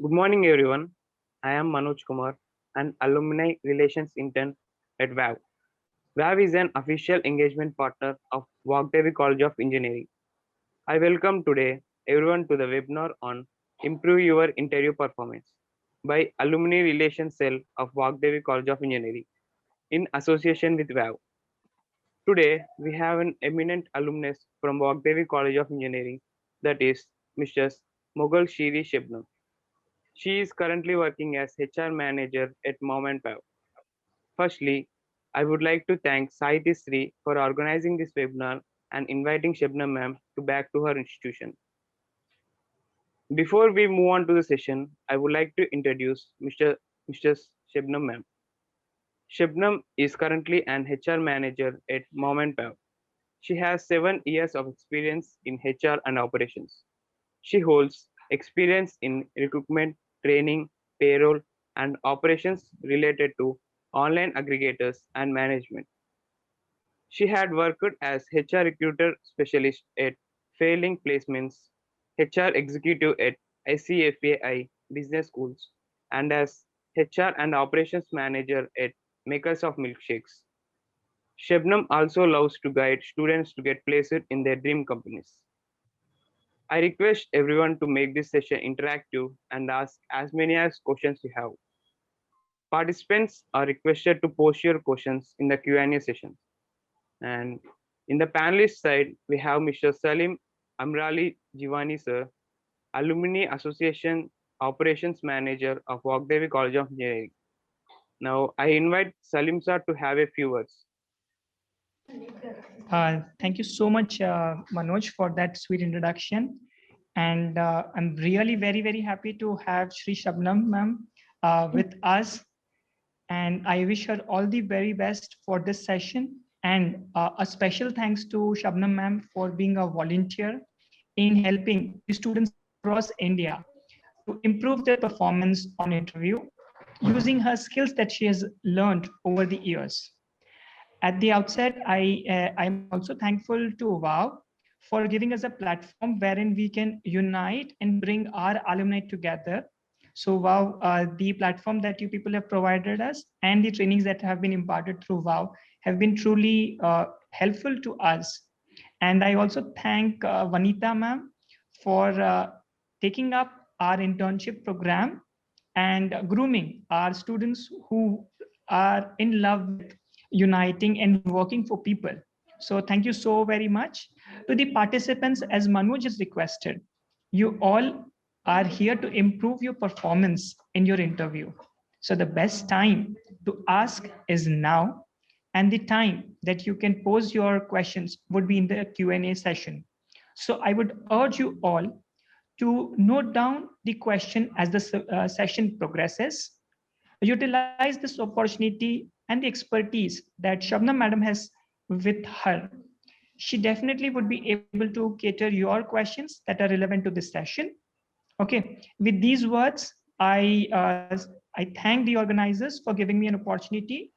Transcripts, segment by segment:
Good morning, everyone. I am Manoj Kumar, an alumni relations intern at WAV. WAV is an official engagement partner of Vogdevi College of Engineering. I welcome today everyone to the webinar on Improve Your Interview Performance by Alumni Relations Cell of Vogdevi College of Engineering in association with WAV. Today, we have an eminent alumnus from Vogdevi College of Engineering, that is Mrs. Mughal Shiri Shebnam. She is currently working as HR manager at Mom and Pop. Firstly, I would like to thank Sahiti Sri for organizing this webinar and inviting Shabnam ma'am to back to her institution. Before we move on to the session, I would like to introduce Mr. Shabnam ma'am. Shabnam is currently an HR manager at Mom and Pop. She has 7 years of experience in HR and operations. She holds experience in recruitment, training, payroll, and operations related to online aggregators and management. She had worked as HR recruiter specialist at Failing Placements, HR executive at ICFAI Business Schools, and as HR and operations manager at Makers of Milkshakes. Shebnam also loves to guide students to get placed in their dream companies. I request everyone to make this session interactive and ask as many as questions you have. Participants are requested to post your questions in the Q&A session. And in the panelist side, we have Mr. Salim Amrali Jivani sir, Alumni Association Operations Manager of Vogdevi College of Engineering. Now, I invite Salim sir to have a few words. Thank you so much, Manoj, for that sweet introduction. And I'm really very happy to have Shri Shabnam ma'am with us. And I wish her all the very best for this session. And a special thanks to Shabnam ma'am for being a volunteer in helping the students across India to improve their performance on interview using her skills that she has learned over the years. At the outset, I'm also thankful to WOW for giving us a platform wherein we can unite and bring our alumni together. So WOW, the platform that you people have provided us and the trainings that have been imparted through WOW have been truly helpful to us. And I also thank Vanita ma'am for taking up our internship program and grooming our students who are in love with uniting and working for people. So thank you so very much. To the participants, as Manoj has requested, you all are here to improve your performance in your interview. So the best time to ask is now, and the time that you can pose your questions would be in the Q&A session. So I would urge you all to note down the question as the session progresses. Utilize this opportunity and the expertise that Shabnam madam has with her. She definitely would be able to cater your questions that are relevant to this session. Okay, with these words, I thank the organizers for giving me an opportunity.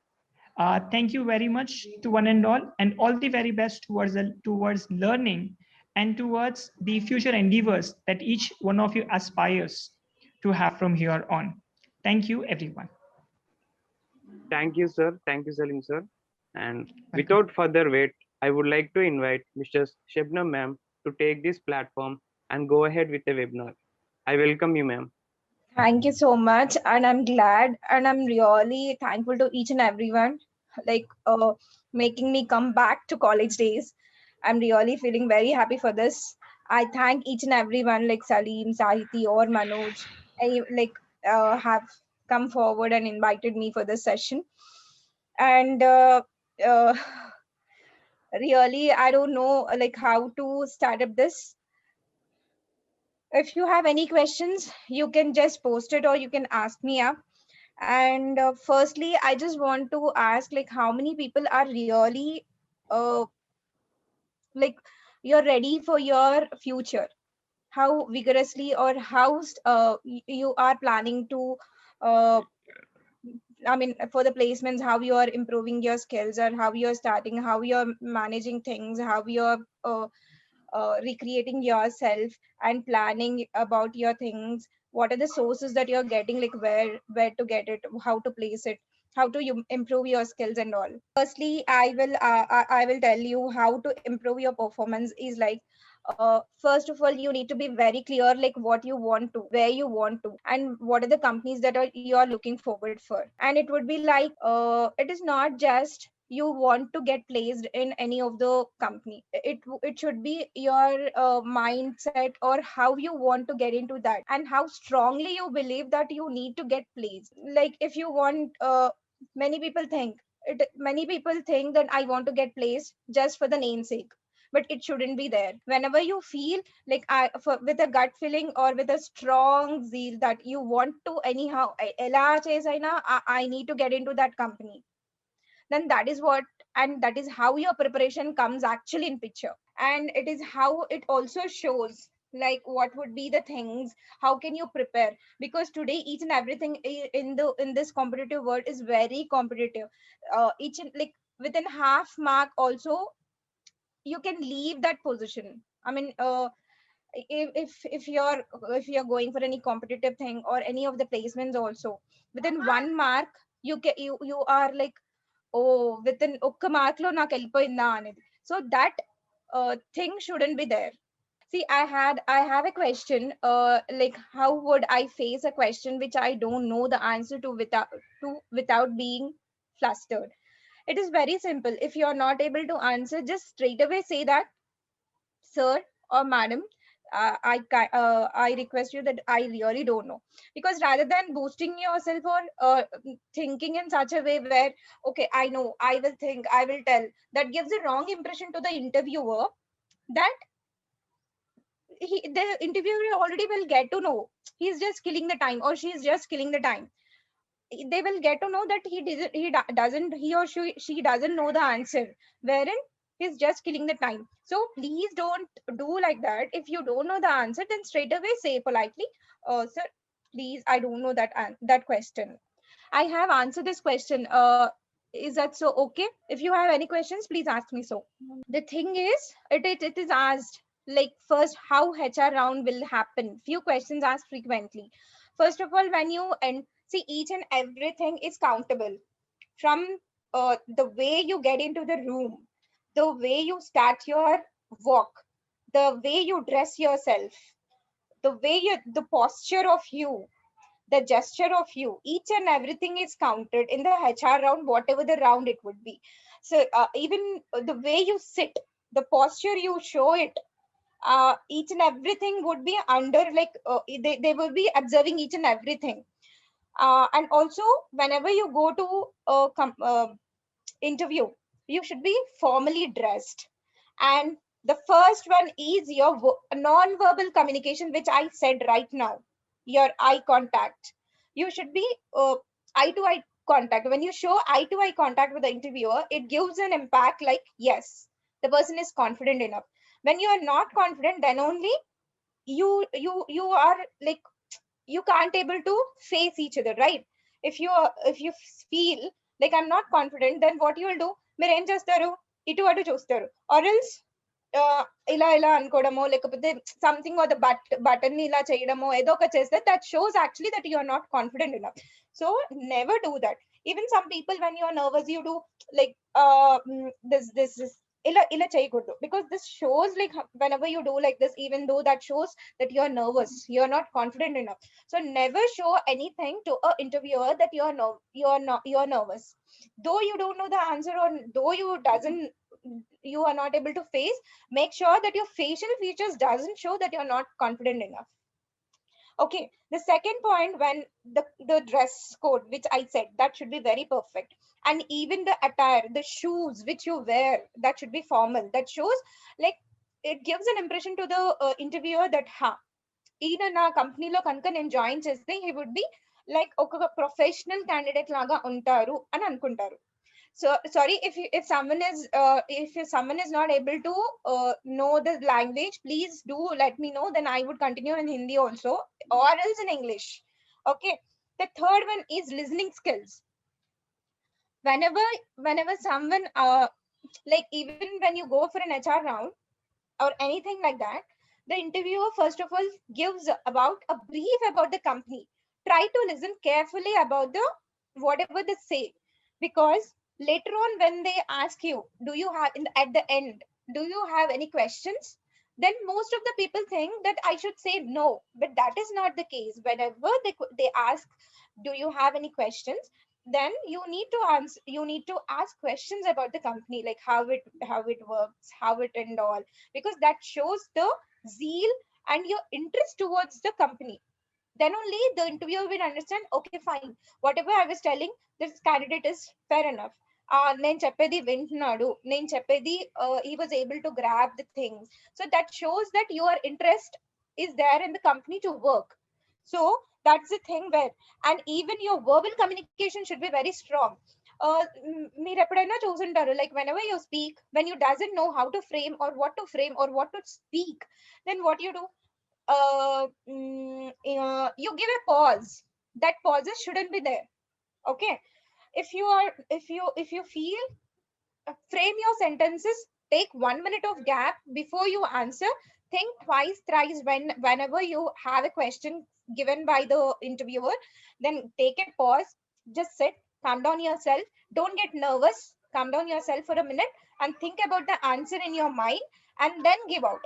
Thank you very much to one and all the very best towards learning and towards the future endeavors that each one of you aspires to have from here on. Thank you, everyone. Thank you, sir. Thank you, Salim sir. And Welcome. without further wait, I would like to invite Mr. Shebnam ma'am to take this platform and go ahead with the webinar. I welcome you, ma'am. Thank you so much, and I'm glad and I'm really thankful to each and everyone, like making me come back to college days. I'm really feeling very happy for this. I thank each and everyone like Salim, Sahiti, or Manoj, have come forward and invited me for this session. And uh, really, I don't know like how to start up this. If you have any questions, you can just post it or you can ask me up. And firstly, I just want to ask like how many people are really uh, like you're ready for your future, how vigorously or how you are planning to uh, I mean for the placements, how you are improving your skills or how you're starting, how you're managing things, how you're recreating yourself and planning about your things. what are the sources that you're getting, like where to get it, how to place it, how to improve your skills and all. Firstly, I will tell you how to improve your performance is like, first of all, you need to be very clear, like what you want to, where you want to, and what are the companies that are you are looking forward for. And it would be like, it is not just you want to get placed in any of the company. It should be your mindset, or how you want to get into that, and how strongly you believe that you need to get placed. Like if you want, many people think many people think that I want to get placed just for the namesake, but it shouldn't be there. Whenever you feel like with a gut feeling or with a strong zeal that you want to anyhow, ela chesaina, I need to get into that company, then that is what, and that is how your preparation comes actually in picture. And it is how it also shows like what would be the things, how can you prepare, because today each and everything in this competitive world is very competitive. Each and like within half mark also you can leave that position. I mean, if you're going for any competitive thing or any of the placements also, within 1 mark you are like, oh, within ఒక్క mark లో నాకు వెళ్ళిపోయిందా అనేది. So that thing shouldn't be there. See, I have a question, like how would I face a question which I don't know the answer to without being flustered. It is very simple. If you are not able to answer, just straight away say that, sir or madam, I request you that I really don't know. Because rather than boosting yourself or thinking in such a way where, okay, I know, I will think, I will tell, that gives a wrong impression to the interviewer, that the interviewer already will get to know he's just killing the time or she's just killing the time. They will get to know that he or she doesn't know the answer, wherein he's just killing the time. So please don't do like that. If you don't know the answer, then straight away say politely, sir, please, I don't know that question. I have answered this question. Is that so? Okay, if you have any questions, please ask me. So the thing is, it is asked like, first, how HR round will happen. Few questions asked frequently. First of all, when you see, each and everything is countable, from the way you get into the room, the way you start your walk, the way you dress yourself, the posture of you, the gesture of you, each and everything is counted in the HR round, whatever the round it would be. So even the way you sit, the posture you show it, each and everything would be under, like they will be observing each and everything. And also, whenever you go to a interview, you should be formally dressed. And the first one is your non-verbal communication, which I said right now, your eye contact. You should be eye to eye contact. When you show eye to eye contact with the interviewer, it gives an impact like, yes, the person is confident enough. When you are not confident, then only you are like, you can't able to face each other, right? If you feel like I'm not confident, then what you will do, మీరు ఏం చేస్తారు, ఇటు అటు చూస్తారు, or else ఇలా ఇలా అనుకోవడమో, లేకపోతే something or the button ఇలా చేయడమో, ఏదో ఒక చేస్తే that shows actually that you are not confident enough. So never do that. Even some people, when you are nervous, you do like this ఇలా ఇలా చేయకూడదు, because this shows like, whenever you do like this, even though that shows that you are nervous, you are not confident enough. So never show anything to a interviewer that you are nervous, though you don't know the answer, or though you are not able to face. Make sure that your facial features doesn't show that you're not confident enough. Okay, the second point, when the dress code, which I said, that should be very perfect. And even the attire, the shoes which you wear, that should be formal. That shows like, it gives an impression to the interviewer that ఈయన నా కంపెనీలో కనుక నేను join చేస్తే he would be like ఒక professional candidate లాగా ఉంటారు అని అనుకుంటారు. So sorry, if someone is not able to know the language, please do let me know, then I would continue in Hindi also, or else in English. Okay, the third one is listening skills. Whenever someone like, even when you go for an HR round or anything like that, The interviewer first of all gives about a brief about the company. Try to listen carefully about the whatever they say, because later on when they ask you, do you have at the end, do you have any questions, then most of the people think that I should say no, but that is not the case. Whenever they ask, do you have any questions, then you need to answer, you need to ask questions about the company, like how it works, how it and all, because that shows the zeal and your interest towards the company. Then only the interviewer will understand, okay fine, whatever I was telling, this candidate is fair enough. నేను చెప్పేది వింటున్నాడు, నేను చెప్పేది he was able to grab the things. So that shows that your interest is there in the company to work. So that's the thing where, and even your verbal communication should be very strong. మీరు ఎప్పుడైనా చూసుంటారు, like whenever you speak, when you doesn't know how to frame or what to speak, then what you do, you give a pause. That pauses shouldn't be there. Okay, if you feel, frame your sentences, take 1 minute of gap before you answer, think twice thrice whenever you have a question given by the interviewer, then take a pause, just sit, calm down yourself, don't get nervous, calm down yourself for a minute and think about the answer in your mind, and then give out.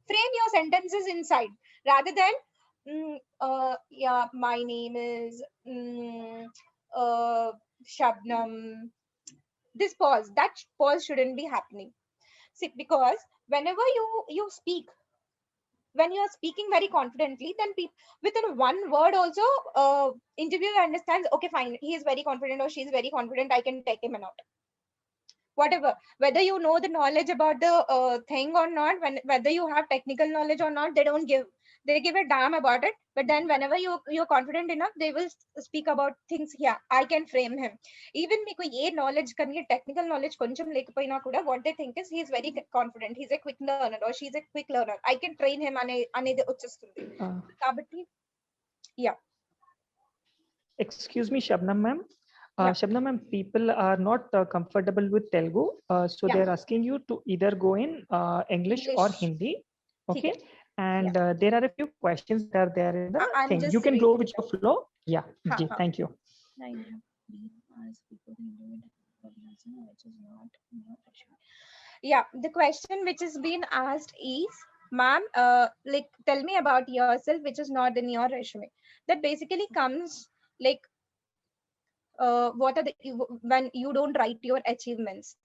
Frame your sentences inside rather than yeah, my name is Shabnam. This pause, that pause shouldn't be happening. See, because whenever you speak, when you are speaking very confidently, then within one word also, interviewer understands, okay fine, he is very confident or she is very confident, I can take him or not. Whatever, whether you know the knowledge about the thing or not, whether you have technical knowledge or not, they give a damn about it. But then whenever you're confident enough, they will speak about things. Yeah, I can frame him. Even meeku ye knowledge kani technical knowledge koncham lekapayina kuda, what they think is he is very confident, he's a quick learner or she's a quick learner, I can train him అనేది వచ్చేస్తుంది కాబట్టి. Yeah. Excuse me, Shabnam ma'am. Yeah. Shabnam ma'am, people are not comfortable with Telugu, so Yeah. they're asking you to either go in English or English. Hindi. Okay. Okay. And there are a few questions that are there in the I'm thing. just You can go reading with your flow. Yeah. Ha, Ji, ha. thank you. I have been asked before the interview, which is not in your resume. Yeah, the question which is being asked is, ma'am, like tell me about yourself, which is not in your resume. That basically comes like, what are the when you don't write your achievements,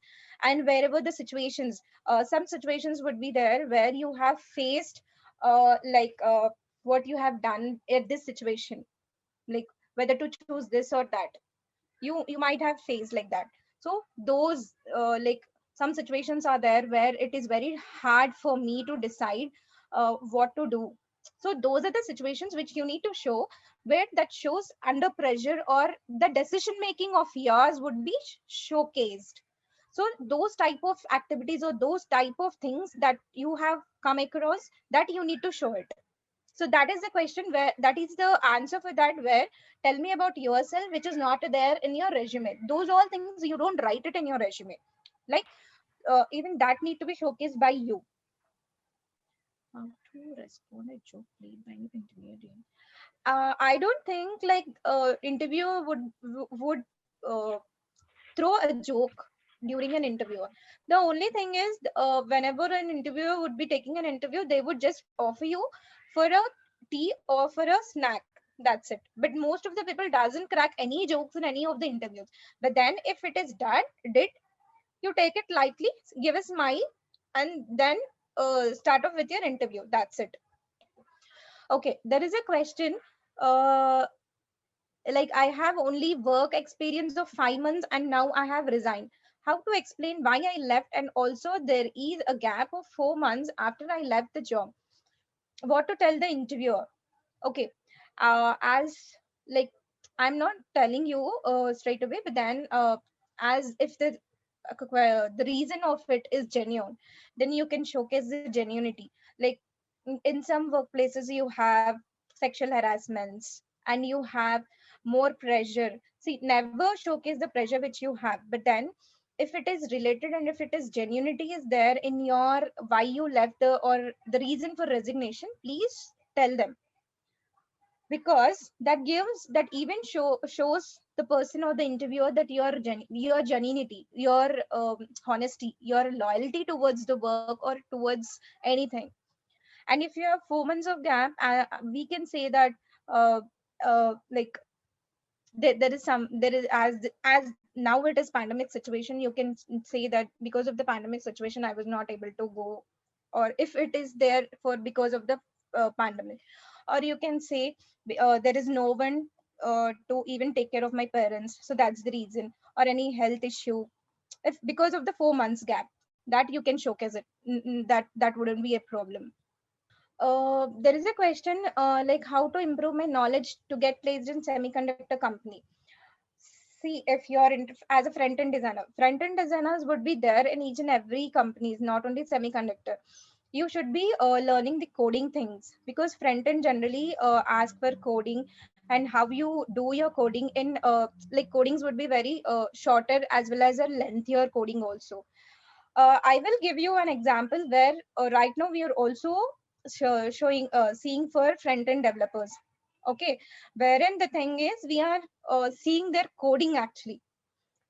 and wherever the situations, some situations would be there where you have faced, like what you have done at this situation, like whether to choose this or that, you might have faced like that. So those, like some situations are there where it is very hard for me to decide what to do. So those are the situations which you need to show, where that shows under pressure, or the decision making of yours would be showcased. So those type of activities or those type of things that you have come across, that you need to show it. So that is the question, where that is the answer for that, where tell me about yourself, which is not there in your resume. Those all things you don't write it in your resume, like even that need to be showcased by you. How to respond a joke played by an interviewer? I don't think like interviewer would throw a joke during an interview. The only thing is, whenever an interviewer would be taking an interview, they would just offer you for a tea or for a snack. That's it. But most of the people doesn't crack any jokes in any of the interviews. But then if it is did, you take it lightly, give a smile, and then start off with your interview. That's it. Okay, there is a question. Like I have only work experience of 5 months and now I have resigned. How to explain why I left, and also there is a gap of 4 months after I left the job. What to tell the interviewer? Okay, as like I'm not telling you straight away, but then as if the reason of it is genuine, then you can showcase the genuinity. Like in some workplaces you have sexual harassments and you have more pressure. See, never showcase the pressure which you have, but then if it is related and if it is genuinity is there in your why you left or the reason for resignation, please tell them, because that gives that even shows the person or the interviewer that your genuinity, your honesty, your loyalty towards the work or towards anything. And if you have 4 months of gap, we can say that uh, like there is some there is as now it is pandemic situation, you can say that because of the pandemic situation I was not able to go, or if it is there for because of the pandemic, or you can say there is no one to even take care of my parents, so that's the reason, or any health issue. If because of the 4 months gap, that you can showcase it. That wouldn't be a problem. There is a question like how to improve my knowledge to get placed in semiconductor company. See, if you're as a front end designers would be there in each and every companies, not only semiconductor. You should be learning the coding things, because front end generally ask for coding, and how you do your coding in like codings would be very shorter as well as a lengthier coding also. I will give you an example where right now we are also showing seeing for front end developers. Okay, wherein the thing is we are seeing their coding actually,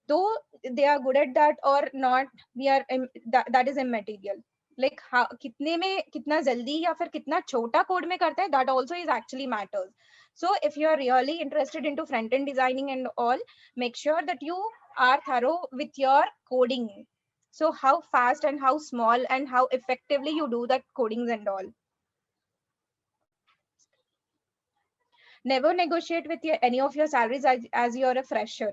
though they are good at that or not, we are that is immaterial. Like how कितने में कितना जल्दी या फिर कितना छोटा code में करता है, that also is actually matters. So if you are really interested into front end designing and all, make sure that you are thorough with your coding. So how fast and how small and how effectively you do that codings and all. Never negotiate with any of your salaries as you're a fresher.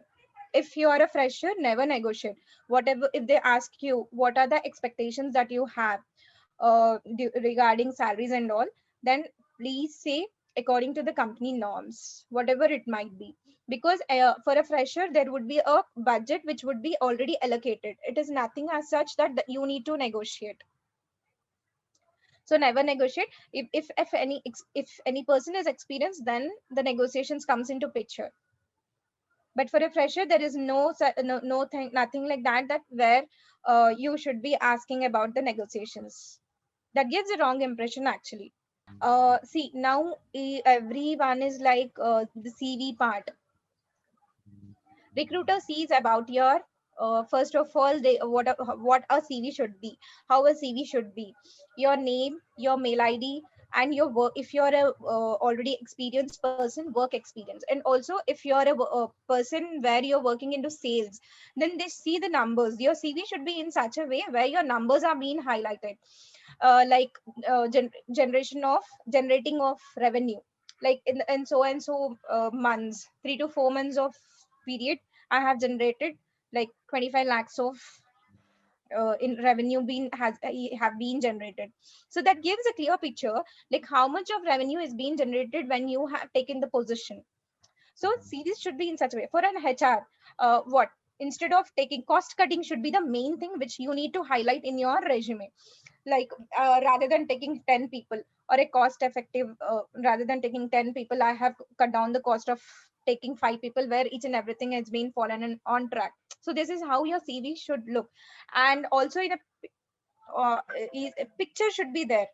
If you are a fresher, never negotiate. Whatever, if they ask you what are the expectations that you have regarding salaries and all, then please say according to the company norms, whatever it might be. Because for a fresher, there would be a budget which would be already allocated. It is nothing as such that you need to negotiate. So never negotiate. If any person is experienced, then the negotiations comes into picture. But for a fresher, there is no thing, nothing like that where you should be asking about the negotiations. That gives a wrong impression actually. See, now everyone is like the CV part. Recruiter sees about your first of all, they what a CV should be, how a CV should be, your name, your mail ID, and your work. If you're a already experienced person, work experience, and also if you're a person where you're working into sales, then they see the numbers. Your CV should be in such a way where your numbers are being highlighted, like generating of revenue, like in so and so months, 3 to 4 months of period, I have generated like 25 lakhs of in revenue being has have been generated. So that gives a clear picture, like how much of revenue is being generated when you have taken the position. So series should be in such a way. For an HR, what instead of taking cost cutting should be the main thing which you need to highlight in your resume. Like rather than taking 10 people, or a cost effective, rather than taking 10 people, I have cut down the cost of taking 5 people, where each and everything has been fallen on track. So this is how your CV should look. And also in a picture should be there.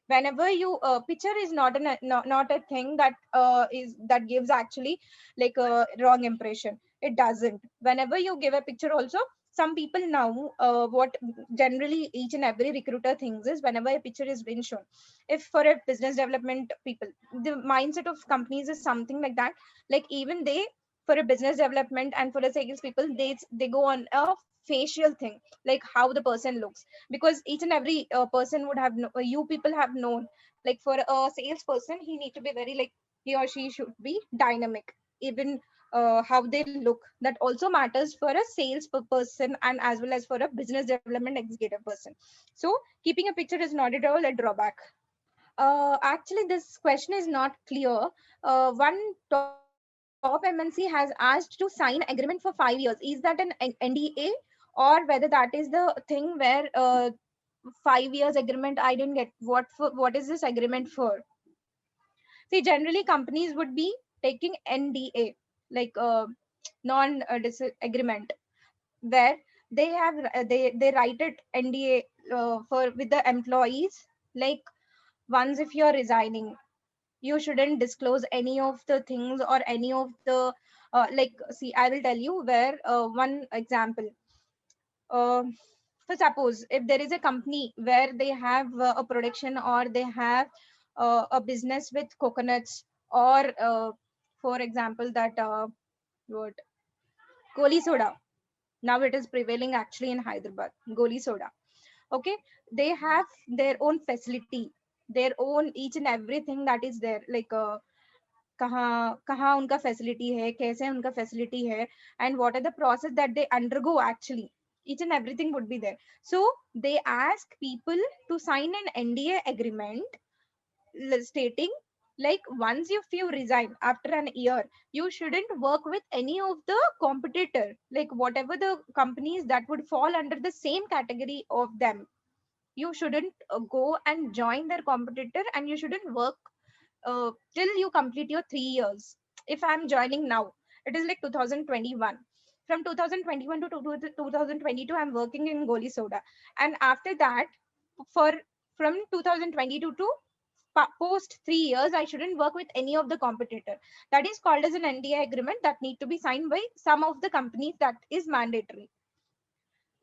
Whenever you picture is not a thing that that gives actually like a wrong impression. It doesn't. Whenever you give a picture also, some people now what generally each and every recruiter thinks is, whenever a picture is being shown, if for a business development people, the mindset of companies is something like that, like even they, for a business development and for a sales people, they go on a facial thing, like how the person looks. Because each and every person would have you people have known, like for a salesperson, he need to be very like, he or she should be dynamic. Even how they look, that also matters for a sales person and as well as for a business development executive person. So keeping a picture is not at all a drawback. Actually, this question is not clear. One top MNC has asked to sign agreement for 5 years. Is that an NDA, or whether that is the thing where 5 years agreement? I didn't get what is this agreement for? See, generally companies would be taking NDA, like non agreement, where they have they write it NDA for with the employees, like once if you're resigning, you shouldn't disclose any of the things or any of the like, see, I will tell you where one example. uh, for suppose if there is a company where they have a production, or they have a business with coconuts, or for example that what, goli soda, now it is prevailing actually in Hyderabad, goli soda. Okay, they have their own facility, their own each and everything that is there, like कहाँ कहाँ उनका facility है, कैसे उनका facility है, and what are the process that they undergo actually, each and everything would be there. So they ask people to sign an NDA agreement stating, like once if you resign after an year, you shouldn't work with any of the competitor, like whatever the companies that would fall under the same category of them, you shouldn't go and join their competitor, and you shouldn't work till you complete your 3 years. If I'm joining now, it is like 2021. From 2021 to 2022, I'm working in Goli Soda, and after that, for from 2022 to post 3 years, I shouldn't work with any of the competitor. That is called as an NDA agreement that need to be signed by some of the companies. That is mandatory.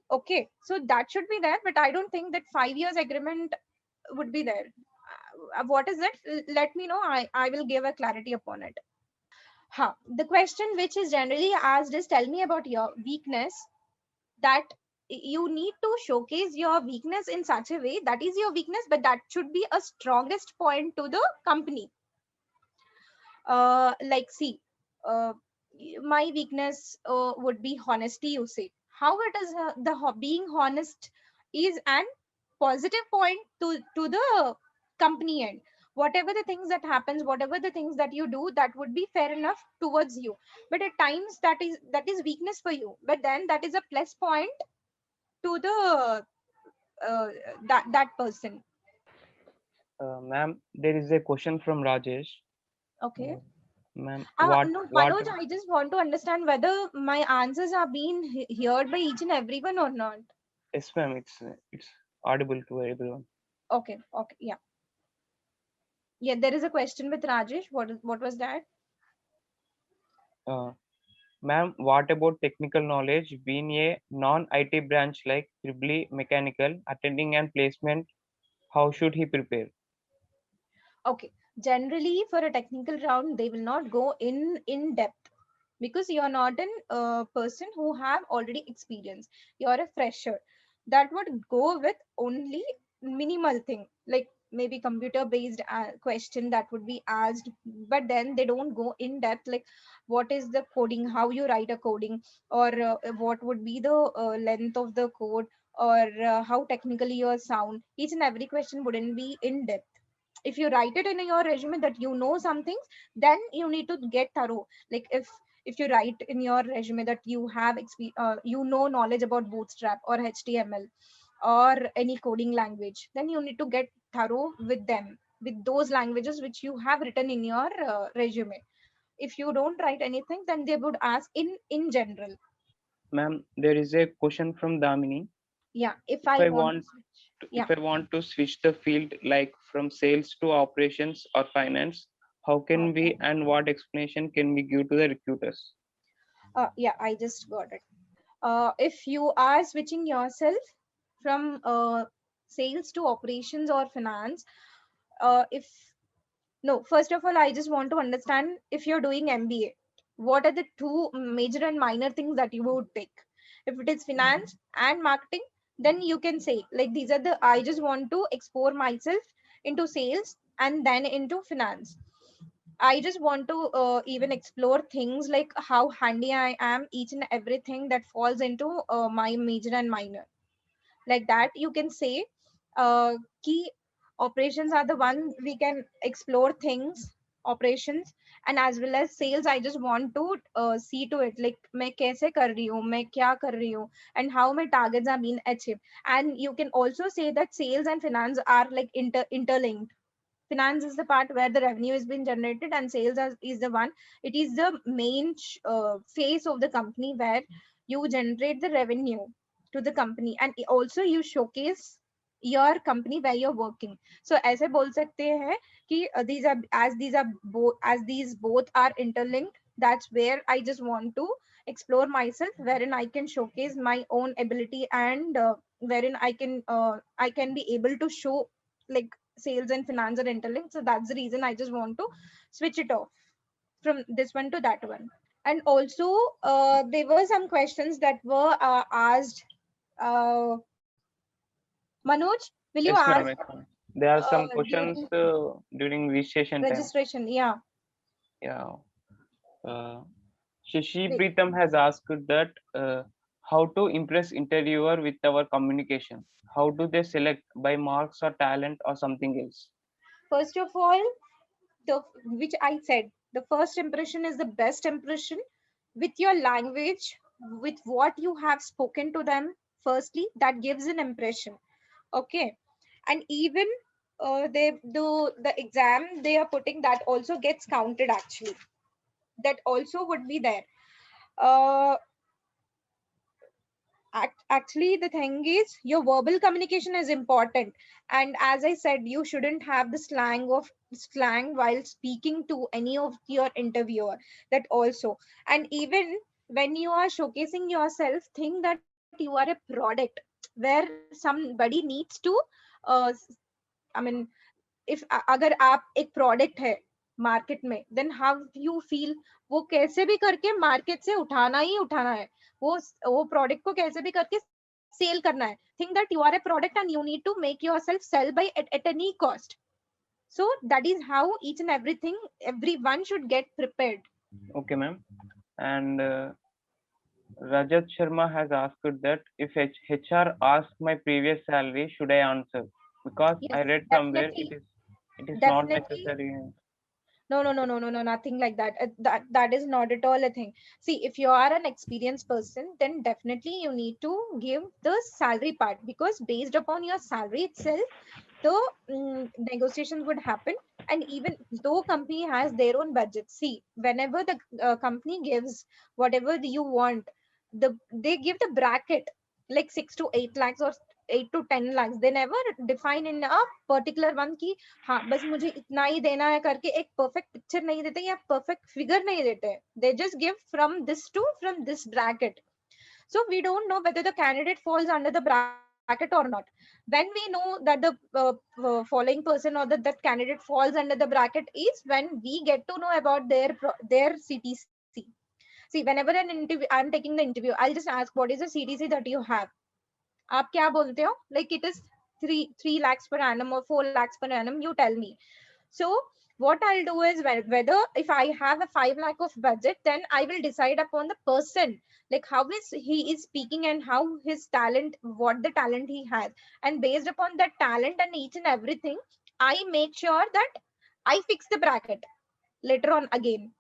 Okay, so that should be there, but I don't think that 5 years agreement would be there. What is it? Let me know. I will give a clarity upon it. The question which is generally asked is, tell me about your weakness. That you need to showcase your weakness in such a way that is your weakness, but that should be a strongest point to the company. Like, see, uh, my weakness would be honesty. You say how it is being honest is an positive point to the company end. Whatever the things that happens, whatever the things that you do, that would be fair enough towards you, but at times that is weakness for you, but then that is a plus point to the that person. Ma'am, there is a question from Rajesh. Okay. Ma'am, No, what? Manoj, I just want to understand whether my answers are being heard by each and everyone or not. Yes, ma'am. It's audible to everyone. Okay, yeah. Yeah, there is a question with Rajesh. What was that? Uh, Ma'am, what about technical knowledge? Being a non-IT branch like Tribly Mechanical, attending and placement, how should he prepare? Okay, generally for a technical round, they will not go in depth, because you're not a person who have already experience. You're a fresher. That would go with only minimal thing, like maybe computer based question that would be asked, but then they don't go in depth, like what is the coding, how you write a coding, or what would be the length of the code, or how technically you sound. Each and every question wouldn't be in depth. If you write it in your resume that you know some things, then you need to get thorough. Like if you write in your resume that you have you know knowledge about bootstrap or HTML or any coding language, then you need to get thorough with them, with those languages which you have written in your resume. If you don't write anything, then they would ask in general. Ma'am, there is a question from Damini. Yeah, if If I I want to want switch. if I want to switch the field like from sales to operations or finance, how can Okay. we and what explanation can we give to the recruiters? Yeah, I just got it. If you are switching yourself from sales to operations or finance, if no, first of all, I just want to understand, if you're doing MBA, what are the two major and minor things that you would take? If it is finance and marketing, then you can say like these are the, I just want to explore myself into sales and then into finance. I just want to even explore things like how handy I am, each and everything that falls into my major and minor. Like that, you can say key operations are the one we can explore things, operations, and as well as sales. I just want to see to it like मैं कैसे कर रही हूँ, मैं क्या कर रही हूँ, and how my targets are being achieved. And you can also say that sales and finance are like interlinked. Finance is the part where the revenue is being generated, and sales is the one, it is the main face of the company where you generate the revenue. to the company, and also you showcase your company where you're working. So ऐसे बोल सकते हैं कि these both are interlinked, that's where I just want to explore myself, wherein I can showcase my own ability, and wherein I can be able to show like sales and finance are interlinked. So that's the reason I just want to switch it off from this one to that one. And also there were some questions that were asked. uh, Manoj, will you Yes, ask ma'am. Yes, ma'am. There are some questions during during registration time. registration? Yeah. Yeah. Shashi Wait. Preetham has asked that how to impress interviewer with our communication. How do they select by marks or talent or something else? First of all, which I said, the first impression is the best impression. With your language, with what you have spoken to them, firstly, that gives an impression. Okay. And even they do the exam they are putting, that also gets counted actually. That also would be there. Uh, Actually, the thing is, your verbal communication is important, and as I said, you shouldn't have the slang while speaking to any of your interviewer. That also. And even when you are showcasing yourself, think that you are a product where somebody needs to uh, I mean, if अगर आप एक product है market में, then how you feel, वो कैसे भी करके market से उठाना ही उठाना है, वो प्रोडक्ट को कैसे भी करके सेल करना है. Think that you are a product and you need to make yourself sell by at any cost. So that is how each and everything everyone should get prepared. Okay, ma'am. And Rajat Sharma has asked that if HR asks my previous salary, should I answer? Because I Yes, read somewhere definitely. it is not Definitely. necessary. No, nothing like that. That is not at all a thing. See, if you are an experienced person, then definitely you need to give the salary part, because based upon your salary itself, the negotiations would happen. And even though company has their own budget, see, whenever the company gives whatever you want, they give the bracket like 6 to 8 lakhs or 8 to 10 lakhs. They never define in a particular one की हाँ बस मुझे इतना ही देना है करके एक perfect picture नहीं देते या perfect figure नहीं देते. They just give from this bracket. So we don't know whether the candidate falls under the bracket or not. When we know that the following person or that candidate falls under the bracket is when we get to know about their CTC. See, whenever an interview, I'm taking the interview, I'll just ask what is the CTC that you have. आप क्या बोलते हो? Like it is 3 lakhs per annum or 4 lakhs per annum. You tell me. So what I'll do is, whether if I have a 5 lakh of budget, then I will decide upon the person, like how is he is speaking and how his talent, what the talent he has, and based upon that talent and each and everything, I make sure that I fix the bracket later on again.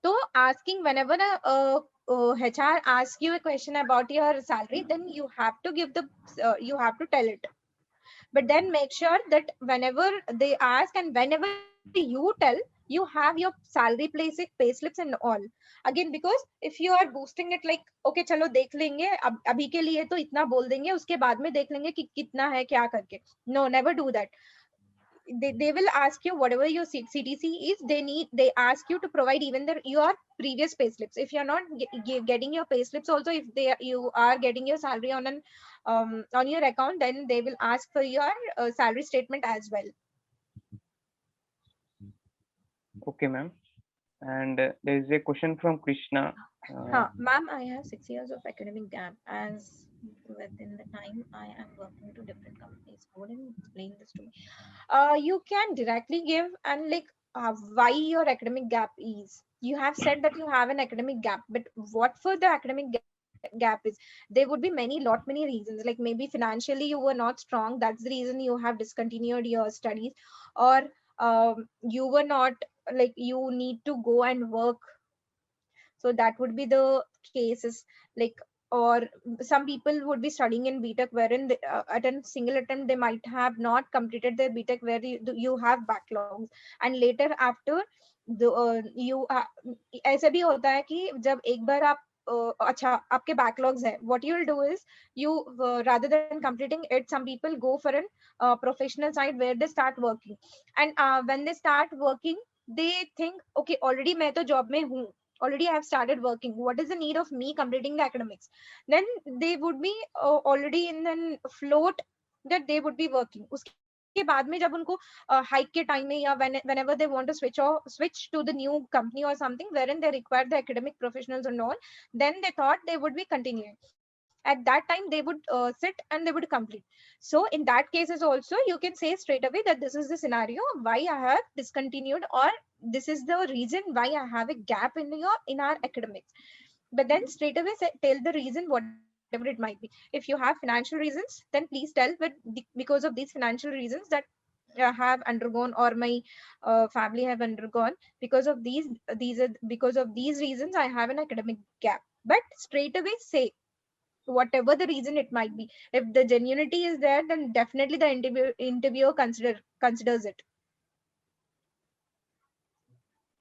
So asking whenever HR asks you a question about your salary, then you have to give you have to tell it. But then make sure that whenever they ask and whenever you tell, you have your salary pay slips and all. Again, because if you are boosting it like okay चलो देख लेंगे अभी के लिए तो इतना बोल देंगे, उसके बाद में देख लेंगे कि कितना है क्या करके. No, never do that. They will ask you whatever your CTC is. They ask you to provide even your previous pay slips. If you're not getting your pay slips also, if you are getting your salary on your account, then they will ask for your salary statement as well. Okay, ma'am. And there is a question from Krishna. Ma'am, I have 6 years of academic gap, as within the time I am working to different companies. Wouldn't explain this to me. You can directly give and like why your academic gap is. You have said that you have an academic gap, but what for the academic gap is? There would be many reasons. Like maybe financially you were not strong. That's the reason you have discontinued your studies, or you were not, like you need to go and work. So that would be the cases. Like, or some people would be studying in BTech wherein at a single attempt they might have not completed their BTech, where you have backlogs, and later after the you ऐसे भी होता है कि जब एक बार आप अच्छा आपके backlogs है, what you will do is you rather than completing it, some people go for an professional side where they start working, and when they start working they think okay already मैं तो job में हूँ, already I have started working, what is the need of me completing the academics. Then they would be already in the float that they would be working. उसके बाद में जब उनको hike के time में या whenever they want to switch to the new company or something wherein they require the academic professionals and all, then they thought they would be continuing. At that time they would sit and they would complete. So in that cases also you can say straight away that this is the scenario why I have discontinued, or this is the reason why I have a gap in our academics. But then straight away tell the reason whatever it might be. If you have financial reasons, then please tell because of these financial reasons that have undergone, or my family have undergone, because of these are because of these reasons I have an academic gap. But straight away say whatever the reason it might be. If the genuinity is there, then definitely the interviewer considers it.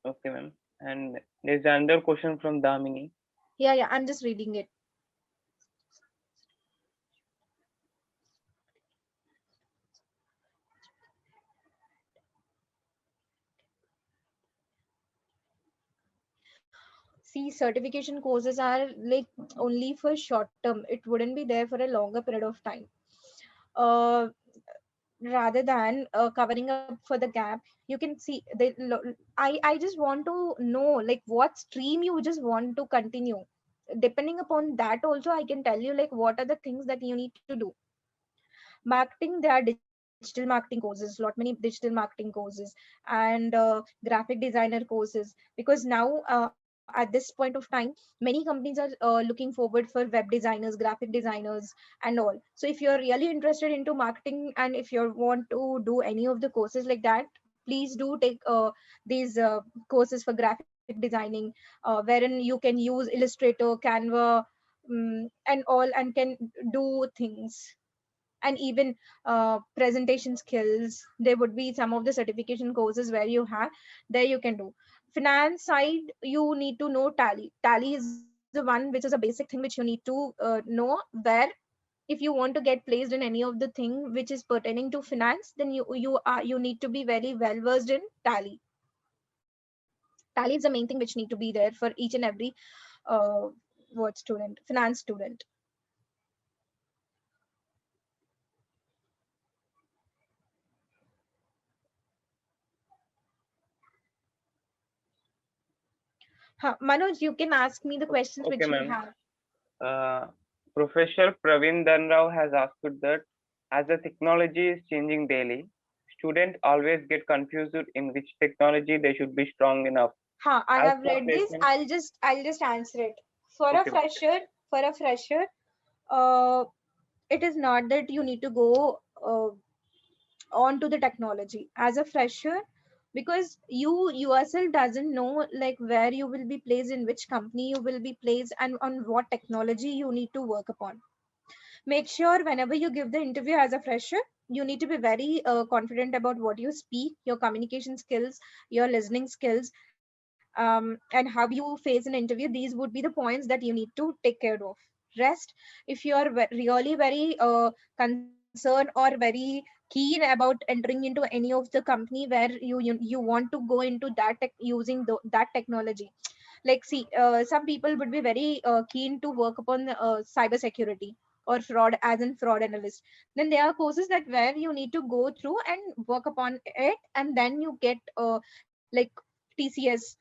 Okay, ma'am. And there's another question from Damini. Yeah, I'm just reading it. See, certification courses are like only for short term. It wouldn't be there for a longer period of time. Uh, Rather than covering up for the gap, you can see I just want to know like what stream you just want to continue. Depending upon that also, I can tell you like what are the things that you need to do. Marketing, there are digital marketing courses, lot many digital marketing courses, and graphic designer courses, because now at this point of time many companies are looking forward for web designers, graphic designers and all. So if you're really interested into marketing and if you want to do any of the courses like that, please do take these courses for graphic designing, wherein you can use Illustrator, Canva, and all, and can do things. And even presentation skills, there would be some of the certification courses where you have, there you can do. Finance side, you need to know Tally is the one which is a basic thing which you need to know, where if you want to get placed in any of the thing which is pertaining to finance, then you need to be very well versed in Tally is the main thing which need to be there for each and every uh, what student, finance student. Manoj, you can ask me the questions Okay, which you ma'am. have. Professor Praveen Dhanrao has asked that as the technology is changing daily, students always get confused in which technology they should be strong enough. I As have per read this. placement, I'll just answer it. For a okay, ma'am. fresher, uh, it is not that you need to go on to the technology as a fresher, because you yourself doesn't know like where you will be placed, in which company you will be placed, and on what technology you need to work upon. Make sure whenever you give the interview as a fresher, you need to be very confident about what you speak, your communication skills, your listening skills, and how you face an interview. These would be the points that you need to take care of. Rest, if you are really very concerned or very keen about entering into any of the company where you want to go into that using that technology, like see some people would be very keen to work upon cyber security or fraud, as in fraud analyst. Then there are courses that where you need to go through and work upon it, and then you get like TCS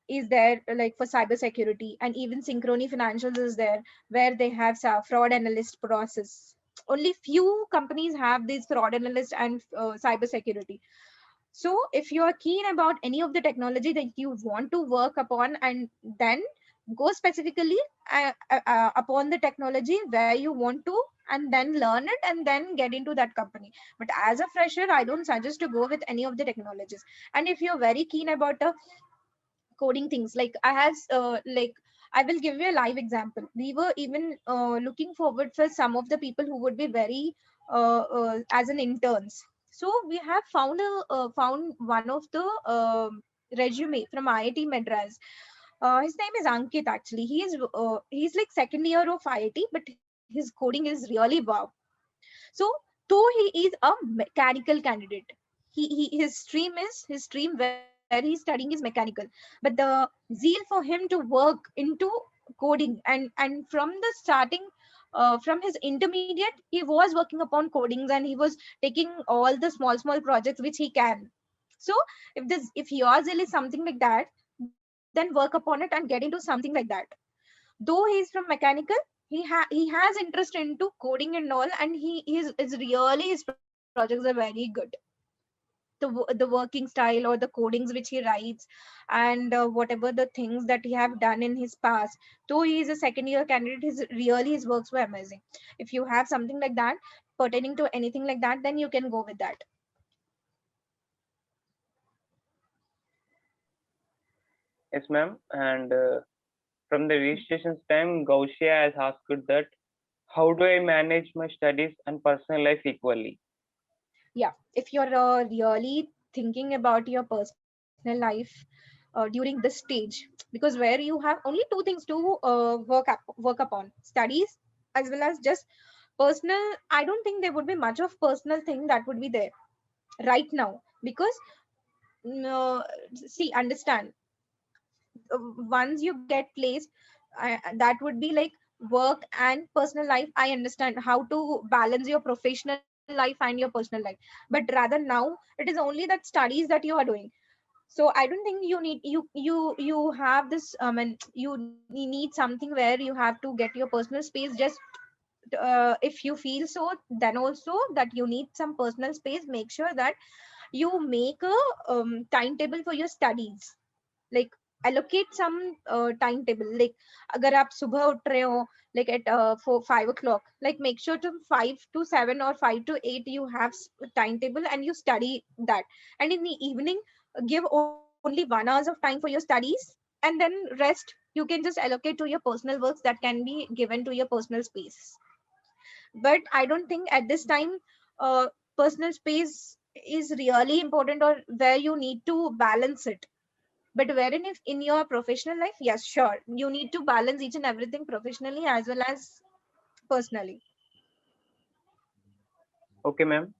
is there like for cyber security, and even Synchrony Financials is there where they have fraud analyst process. Only few companies have this fraud analyst and cyber security. So if you are keen about any of the technology that you want to work upon, and then go specifically upon the technology where you want to, and then learn it and then get into that company. But as a fresher, I don't suggest to go with any of the technologies. And if you're very keen about coding things, like I have like I will give you a live example. We were even looking forward for some of the people who would be very as an interns. So we have found one of the resume from IIT Madras. His name is Ankit. Actually, he's like second year of IIT, but his coding is really wow. So though he is a mechanical candidate, his stream where he's studying is mechanical, but the zeal for him to work into coding, and from the starting, from his intermediate, he was working upon codings, and he was taking all the small projects which he can. So if your zeal is something like that, then work upon it and get into something like that. Though he's from mechanical, he has interest into coding and all, and is really, his projects are very good. The working style or the codings which he writes, and whatever the things that he have done in his past, though he is a second year candidate, his works were amazing. If you have something like that pertaining to anything like that, then you can go with that. Yes, ma'am. And from the registration's time, Gausia has asked that how do I manage my studies and personal life equally? Yeah, if you're really thinking about your personal life during this stage, because where you have only two things to work upon: studies as well as just personal. I don't think there would be much of personal thing that would be there right now, because uh, see, understand, once you get placed, that would be like work and personal life. I understand how to balance your professional life and your personal life, but rather now it is only that studies that you are doing. So I don't think you need, you have this, and you need something where you have to get your personal space. Just if you feel so, then also that you need some personal space, make sure that you make a timetable for your studies. Like allocate some timetable. Like agar aap subah ut rahe ho, like at 4 5 o'clock, like make sure to 5 to 7 or 5 to 8 you have timetable and you study that. And in the evening, give only 1 hours of time for your studies, and then rest you can just allocate to your personal works that can be given to your personal space. But I don't think at this time personal space is really important, or where you need to balance it. But wherein if in your professional life, yes, sure, you need to balance each and everything professionally as well as personally. Okay, ma'am.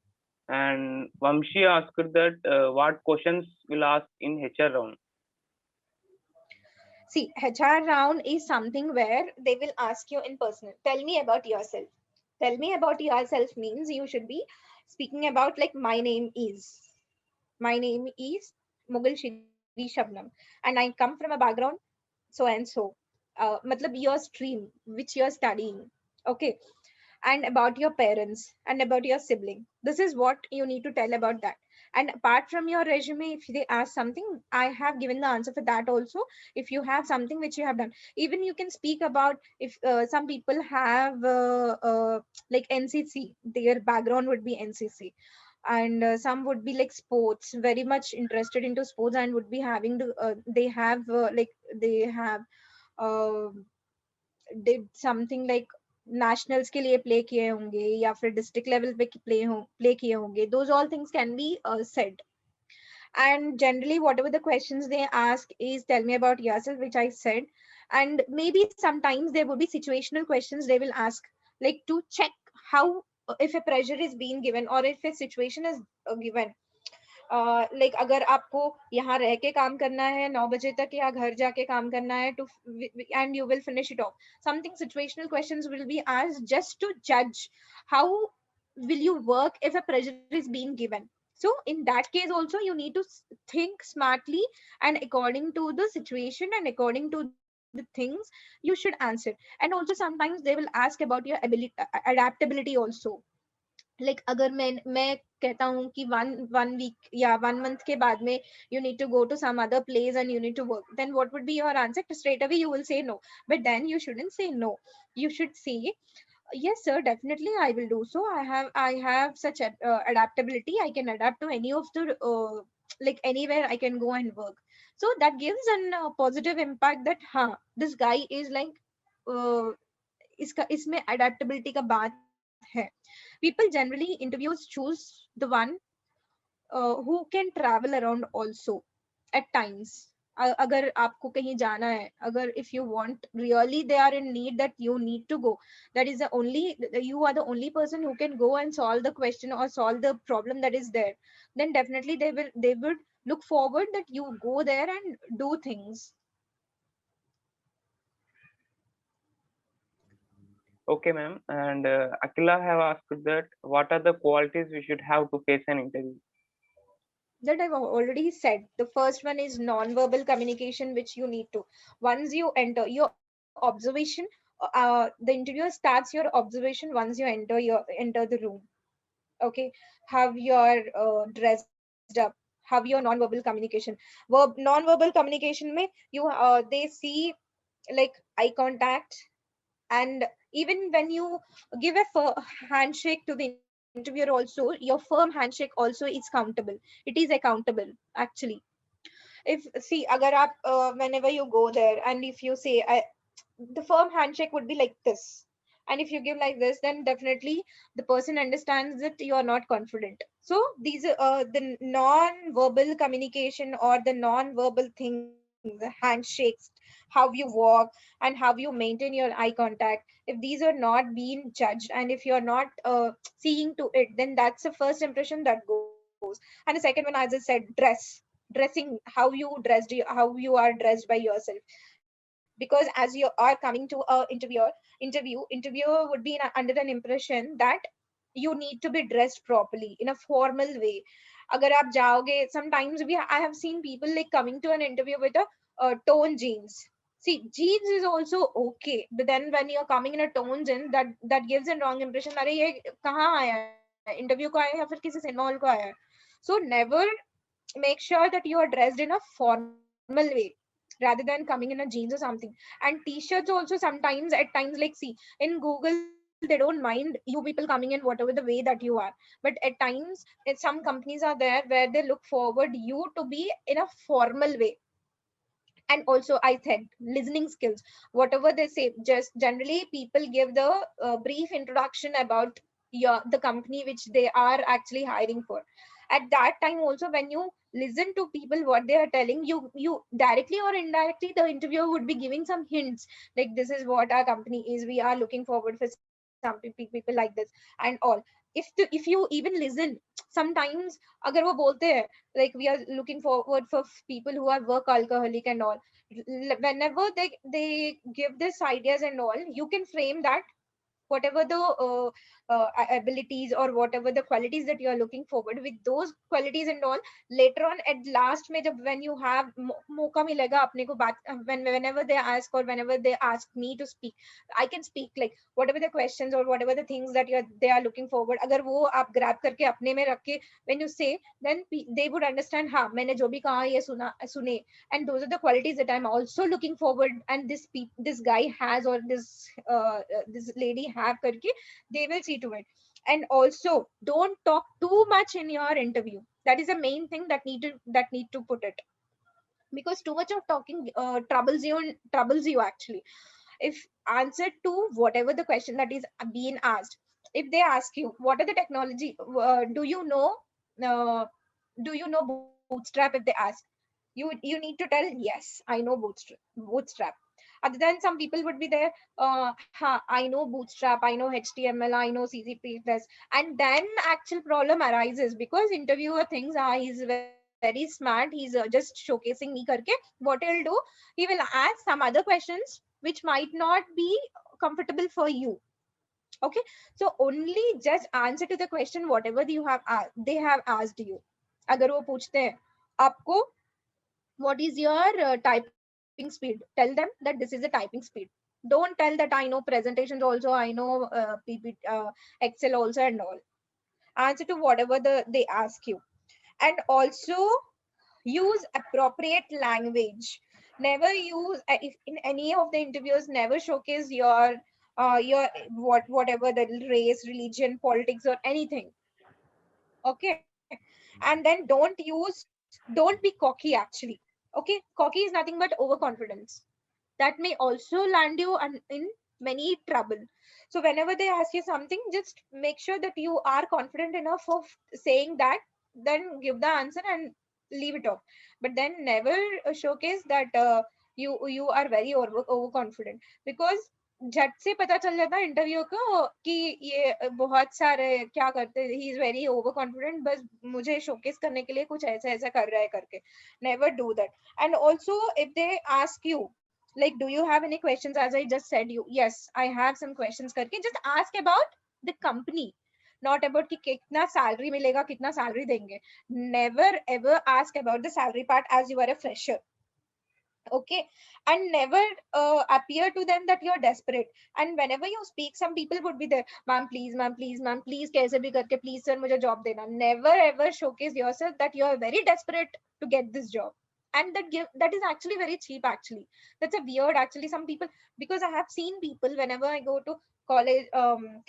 And Vamshi asked that what questions will ask in HR round? See, HR round is something where they will ask you in personal. Tell me about yourself. Tell me about yourself means you should be speaking about like my name is Mughal Shri Shabnam, and I come from a background so and so. Matlab your stream which you're studying. Okay, and about your parents and about your sibling. This is what you need to tell about that. And apart from your resume, if they ask something, I have given the answer for that also. If you have something which you have done, even you can speak about, if some people have like NCC, their background would be NCC. And some would be like sports, very much interested into sports, and would be having they have they have uh, did something like nationals के लिए play किए होंगे, या फिर district level पे play किए होंगे. Those all things can be said. And generally whatever the questions they ask is tell me about yourself, which I said. And maybe sometimes there will be situational questions they will ask, like to check how, if a pressure is being given or if a situation is given. Like अगर आपको यहाँ रह के काम करना है 9 बजे तक, या घर जाके काम करना है, to and you will finish it off. Something situational questions will be asked just to जज how will you work if a pressure is being given. So in that case also you need to think smartly, and according to the situation and according to the things you should answer. And also sometimes they will ask about your ability, adaptability also. Like अगर मैं कहता हूँ कि one week या 1 month के बाद में you need to go to some other place and you need to work, then what would be your answer? Straight away you will say no. But then you shouldn't say no. You should say yes sir, definitely I will do so. I have such adaptability. I can adapt to any of the like anywhere I can go and work. So that gives an positive impact that हाँ, this guy is like uh, इसका इसमें adaptability का बात है. People generally interviews choose the one who can travel around also at times. अगर आपको कहीं जाना है, अगर if you want really, they are in need that you need to go, that is the only, you are the only person who can go and solve the question or solve the problem that is there, then definitely they would look forward that you go there and do things. Okay, ma'am. And Akila have asked that what are the qualities we should have to face an interview? That I've already said. The first one is non-verbal communication, which you need to. Once you enter your observation, the interviewer starts your observation once you enter the room. Okay, have your dressed up, have your non-verbal communication. Non-verbal communication mein they see like eye contact, and even when you give a handshake to the interviewer also, your firm handshake also is countable. It is accountable actually. If see agar aap whenever you go there and if you say the firm handshake would be like this, and if you give like this, then definitely the person understands that you are not confident. So these are the non-verbal communication or the non-verbal things, handshakes, how you walk, and how you maintain your eye contact, if these are not being judged and if you're not seeing to it, then that's the first impression that goes. And the second one, as I said, dressing, how you dressed, how you are dressed by yourself. Because as you are coming to a interviewer would be under an impression that you need to be dressed properly in a formal way. Agar aap jaoge, sometimes I have seen people like coming to an interview with a tone jeans. See, jeans is also okay, but then when you're coming in a tone jeans, that gives a wrong impression. Are ye kahan aaya hai, interview ko aaya ya fir kisi cinema hall ko aaya hai? So never, make sure that you are dressed in a formal way rather than coming in a jeans or something. And t-shirts also sometimes at times, like see, in Google they don't mind you people coming in whatever the way that you are, but at times some companies are there where they look forward you to be in a formal way. And also I said listening skills, whatever they say, just generally people give the brief introduction about the company which they are actually hiring for. At that time also, when you listen to people what they are telling you, you directly or indirectly the interviewer would be giving some hints, like this is what our company is, we are looking forward for some people like this and all. If you even listen, sometimes agar wo bolte hai like we are looking forward for people who are work alcoholic and all, whenever they give this ideas and all, you can frame that whatever the abilities or whatever the qualities that you are looking forward with, those qualities and all, later on at last mein jab when you have mauka milega apne ko baat, whenever they ask or whenever they ask me to speak, I can speak like whatever the questions or whatever the things that they are looking forward, agar wo aap grab karke apne mein rakh ke when you say, then they would understand ha maine jo bhi kaha ye sune, and those are the qualities that I'm also looking forward, and this guy has, or this lady have karke, they will see to it. And also don't talk too much in your interview. That is the main thing that need to put it, because too much of talking troubles you actually. If answer to whatever the question that is being asked, if they ask you what are the technology, uh, do you know bootstrap, if they ask, you need to tell yes, I know bootstrap. Other than some people would be there, I know bootstrap, I know HTML, I know CCP+, and then actual problem arises because interviewer thinks he's very smart, he's just showcasing me karke. What he'll do, he will ask some other questions which might not be comfortable for you. Okay, so only just answer to the question whatever they have asked you. अगर वो पूछते हैं आपको what is your typing speed, tell them that this is a typing speed. Don't tell that I know presentations also, I know Excel also and all. Answer to whatever they ask you. And also use appropriate language. Never use if in any of the interviews, never showcase your whatever the race, religion, politics or anything. Okay, and then don't be cocky actually. Okay, cocky is nothing but overconfidence. That may also land you in many trouble. So whenever they ask you something, just make sure that you are confident enough of saying that, then give the answer and leave it off. But then never showcase that you are very overconfident, because झट से पता चल जाता है interview को कि ये बहुत सारे क्या करते हैं, he is very over confident, बस मुझे शोकेस करने के लिए कुछ ऐसा ऐसा कर रहा है करके. Never do that. And also if they ask you like, do you have any questions, as I just said you, yes, I have some questions करके just ask about the company, not about कि कितना salary मिलेगा, कितना salary देंगे. Never ever ask about the salary part as you are a fresher. Okay. And never appear to them that you're desperate. And whenever you speak, some people would be there, ma'am please, ma'am please, ma'am please, kaise bhi karke please sir mujhe job dena. Never ever showcase yourself that you are very desperate to get this job. And that is actually very cheap actually. That's a weird actually. Some people, because I have seen people whenever I go to college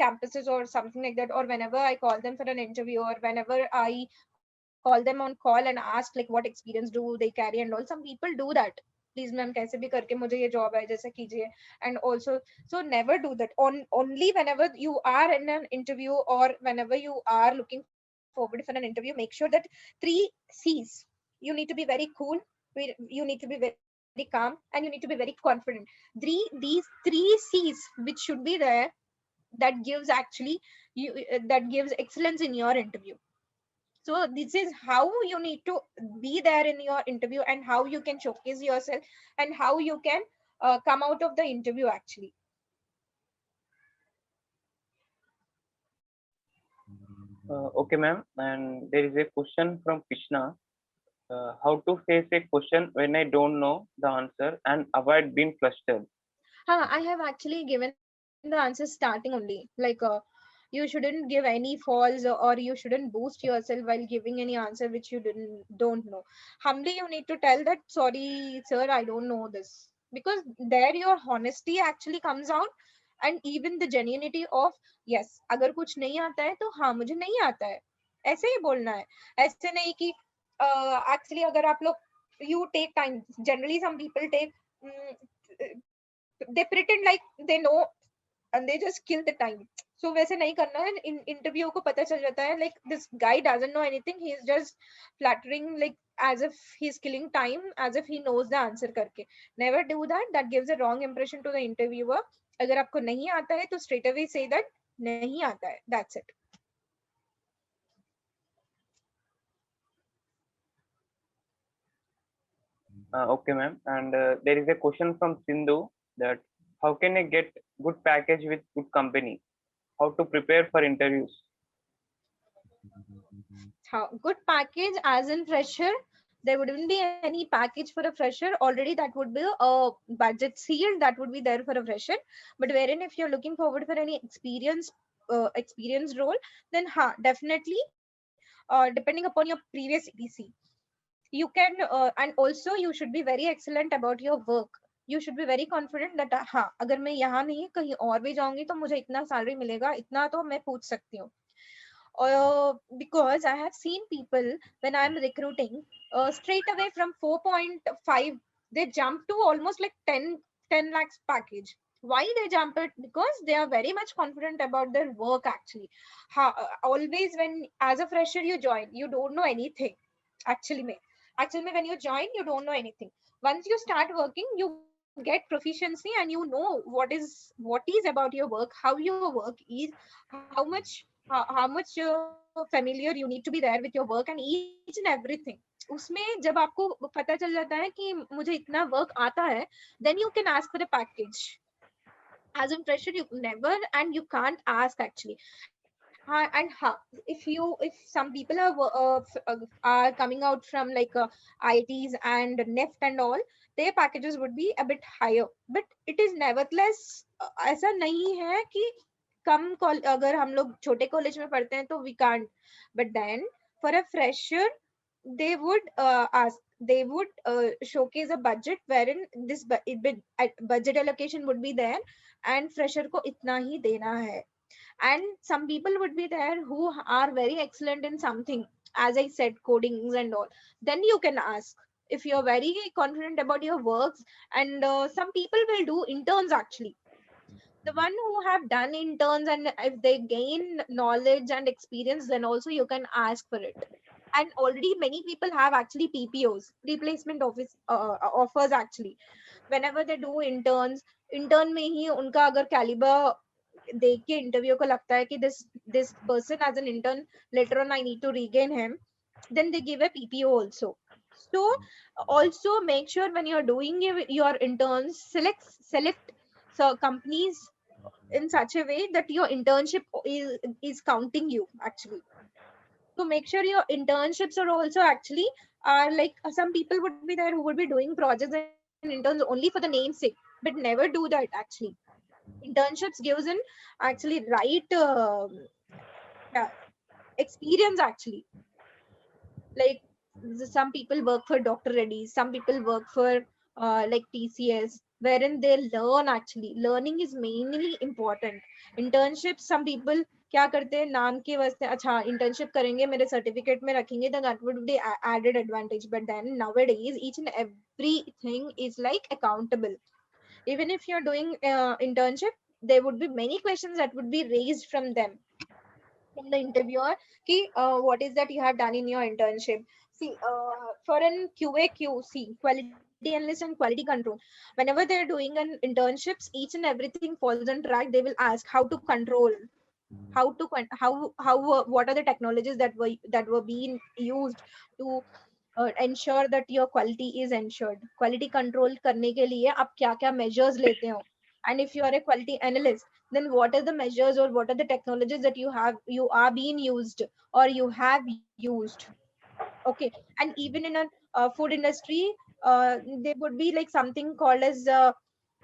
campuses or something like that, or whenever I call them for an interview, or whenever I call them on call and ask like what experience do they carry and all, some people do that. Please ma'am kaise bhi karke mujhe ye job hai jaisa kijiye. And also, so never do that. Only whenever you are in an interview or whenever you are looking forward for an interview, make sure that 3 C's. You need to be very cool, you need to be very calm, and you need to be very confident. These 3 C's which should be there, that gives actually you that gives excellence in your interview. So this is how you need to be there in your interview, and how you can showcase yourself, and how you can come out of the interview actually. Okay, ma'am. And there is a question from Krishna. How to face a question when I don't know the answer and avoid being flustered? I have actually given the answer starting only. Like you shouldn't give any false, or you shouldn't boost yourself while giving any answer which you don't know. Humbly you need to tell that, sorry sir, I don't know this, because there your honesty actually comes out, and even the genuinity of, yes, अगर कुछ नहीं आता है तो हाँ मुझे नहीं आता है, ऐसे ही बोलना है. ऐसे नहीं कि actually अगर आप लोग, you take time, generally some people take they pretend like they know and they just kill the time. So वैसे नहीं करना है. इन इंटरव्यू को पता चल जाता है like this guy doesn't know anything, he is just flattering like as if he's killing time, as if he knows the answer करके. Never do that. That gives a wrong impression to the interviewer. अगर आपको नहीं आता है तो straight away say that नहीं आता है. That's it. Okay, ma'am. And there is a question from Sindhu that how can I get good package with good company? How to prepare for interviews? How good package as in fresher? There wouldn't be any package for a fresher. Already that would be a budget sealed, that would be there for a fresher. But wherein if you're looking forward for any experienced role, then definitely depending upon your previous ETC, you can and also you should be very excellent about your work. You should be very confident that हाँ अगर मैं यहाँ नहीं कहीं और भी जाऊंगी तो मुझे इतना सैलरी मिलेगा, इतना तो मैं पूछ सकती हूँ. Because I have seen people when I'm recruiting, straight away from 4.5 they jump to almost like 10 lakhs package. Why they jump it? Because they are very much confident about their work actually. Always when as a fresher you join, you don't know anything. Actually when you join you don't know anything. Once you start working you get proficiency, and you know what is about your work, how your work is, how much familiar you need to be there with your work, and each and everything. उसमें जब आपको पता चल जाता है कि मुझे इतना वर्क आता है, then you can ask for a package. As in fresher you never, and you can't ask actually. If some people are coming out from like IITs and NEFT and all, their packages would be a bit higher, but it is nevertheless ऐसा नहीं है कि अगर हम लोग छोटे college में पढ़ते हैं तो we can't. But then for a fresher they would showcase a budget wherein this budget allocation would be there, and fresher को इतना ही देना है. And some people would be there who are very excellent in something, as I said, codings and all. Then you can ask if you're very confident about your works. And some people will do interns actually. The one who have done interns, and if they gain knowledge and experience, then also you can ask for it. And already many people have actually PPOs, replacement office offers actually. Whenever they do interns, intern में ही उनका अगर caliber देख के interview को लगता है कि this person as an intern, later on I need to regain him, then they give a PPO also. So also make sure when you're doing your interns, select so companies in such a way that your internship is counting you actually. So make sure your internships are also actually are like some people would be there who would be doing projects and interns only for the namesake, but never do that actually. Internships gives in actually right yeah, experience actually. Like some people work for Dr. Reddy's, some people work for like TCS, wherein they learn actually. Learning is mainly important. Internships, some people क्या करते हैं नाम के वास्ते अच्छा internship करेंगे मेरे certificate में रखेंगे then that would be added advantage, but then nowadays each and everything is like accountable. Even if you're doing internship, there would be many questions that would be raised from them, from the interviewer, ki, what is that you have done in your internship. See, for an QA/QC, quality analyst and quality control, whenever they're doing an internships, each and everything falls on track, they will ask how to control, how what are the technologies that were being used to ensure that your quality is ensured. Quality control करने के लिए आप क्या क्या measures लेते हो, and if you are a quality analyst, then what are the measures or what are the technologies that you are being used or you have used. Okay. And even in a food industry, there would be like something called as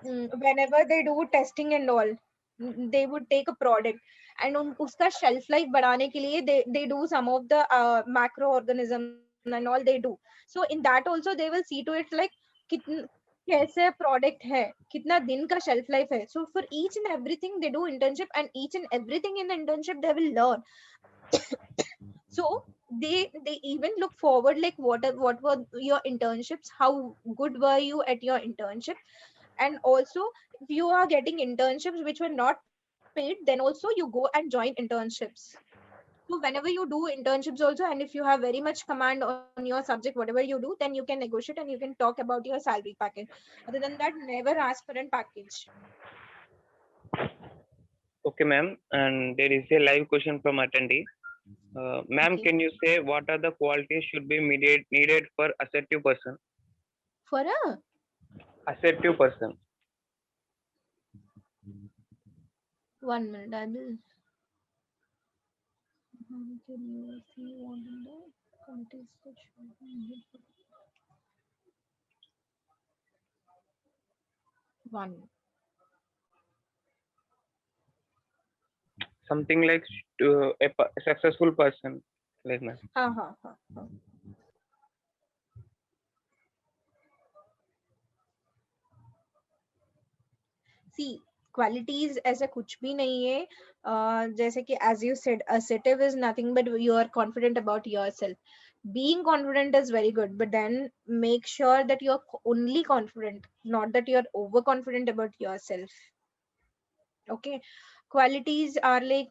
whenever they do testing and all, they would take a product and uska shelf life बढ़ाने के लिए they do some of the macroorganism and all they do. So in that also they will see to it like कितन कैसे product है, कितना दिन का shelf life है. So for each and everything they do internship, and each and everything in the internship they will learn. So they even look forward like what were your internships, how good were you at your internship. And also if you are getting internships which were not paid, then also you go and join internships. So whenever you do internships also, and if you have very much command on your subject, whatever you do, then you can negotiate and you can talk about your salary package. Other than that, never ask for a package. Okay, ma'am. And there is a live question from attendee. Ma'am, Okay. can you say what are the qualities should be needed for assertive person? For a Assertive person. 1 minute, I will. Can you see what in the qualities that should be needed for one? Something like a successful person. Like ma'am. हाँ. See, qualities ऐसा कुछ भी नहीं है. जैसे कि as you said, assertive is nothing but you are confident about yourself. Being confident is very good, but then make sure that you're only confident, not that you're overconfident about yourself. Okay. Qualities are like,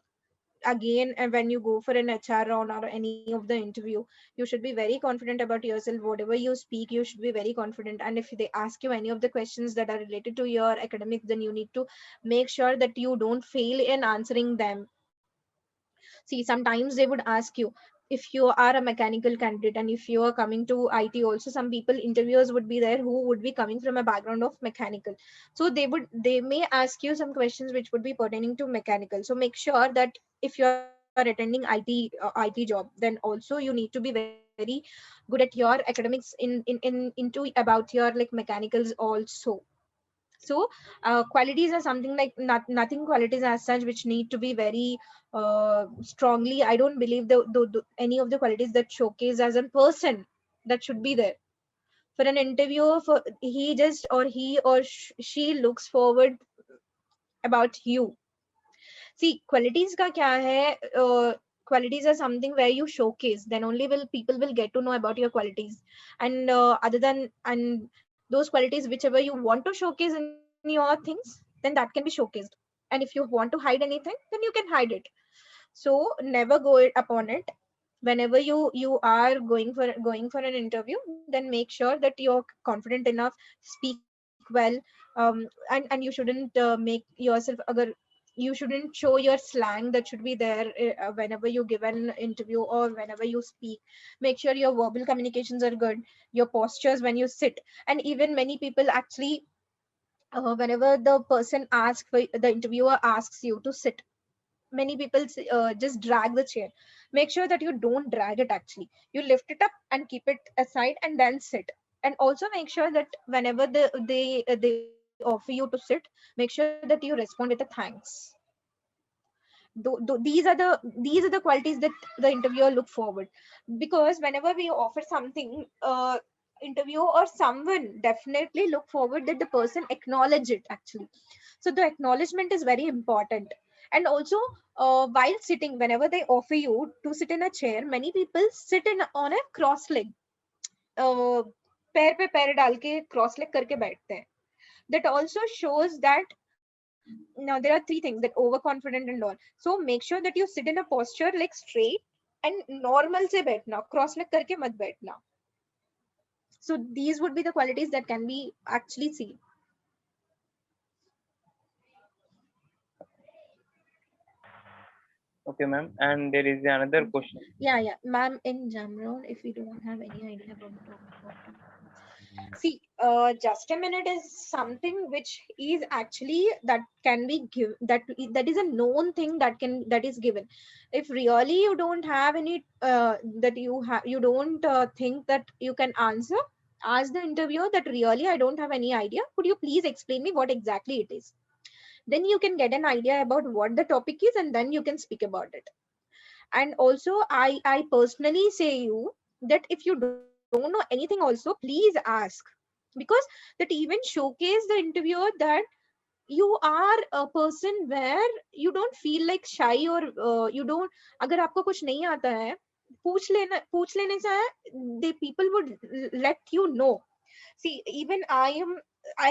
again, when you go for an HR round or any of the interview, you should be very confident about yourself. Whatever you speak, you should be very confident. And if they ask you any of the questions that are related to your academics, then you need to make sure that you don't fail in answering them. See, sometimes they would ask you, if you are a mechanical candidate and if you are coming to IT also, some people interviewers would be there who would be coming from a background of mechanical. So they may ask you some questions which would be pertaining to mechanical. So make sure that if you are attending IT job, then also you need to be very good at your academics in into about your like mechanicals also. So qualities are something like nothing qualities as such which need to be very strongly. I don't believe any of the qualities that showcase as a person that should be there for an interviewer. For he or she looks forward about you. See, qualities ka kya hai, qualities are something where you showcase, then only will people will get to know about your qualities. And other than and those qualities whichever you want to showcase in your things, then that can be showcased. And if you want to hide anything, then you can hide it. So never go it upon it. whenever you are going for an interview, then make sure that you're confident enough, speak well, and you shouldn't make yourself agar, you shouldn't show your slang that should be there whenever you give an interview or whenever you speak. Make sure your verbal communications are good, your postures when you sit. And even many people actually, whenever the person asks for, the interviewer asks you to sit, many people just drag the chair. Make sure that you don't drag it, actually you lift it up and keep it aside and then sit. And also make sure that whenever they offer you to sit, make sure that you respond with a thanks. These are the qualities that the interviewer look forward, because whenever we offer something, interview or someone definitely look forward that the person acknowledge it, actually. So the acknowledgement is very important. And also, while sitting, whenever they offer you to sit in a chair, many people sit in on a cross leg, पैर पे पैर डाल के cross leg करके बैठते हैं. That also shows that now there are three things, that overconfident and all. So make sure that you sit in a posture like straight and normal से बैठना, cross leg करके मत बैठना. So these would be the qualities that can be actually seen. Okay, ma'am. And there is another question. Yeah, ma'am, in general, if we don't have any idea about the topic. See, just a minute is something which is actually that can be given, that is a known thing that is given. If really you don't have any that you don't think that you can answer, ask the interviewer that really I don't have any idea. Could you please explain me what exactly it is? Then you can get an idea about what the topic is, and then you can speak about it. And also, I personally say you that if you don't know anything also, please ask, because that even showcase the interviewer that you are a person where you don't feel like shy, or you don't, अगर आपको कुछ नहीं आता है, पूछ लेने से है, the people would let you know. See, even I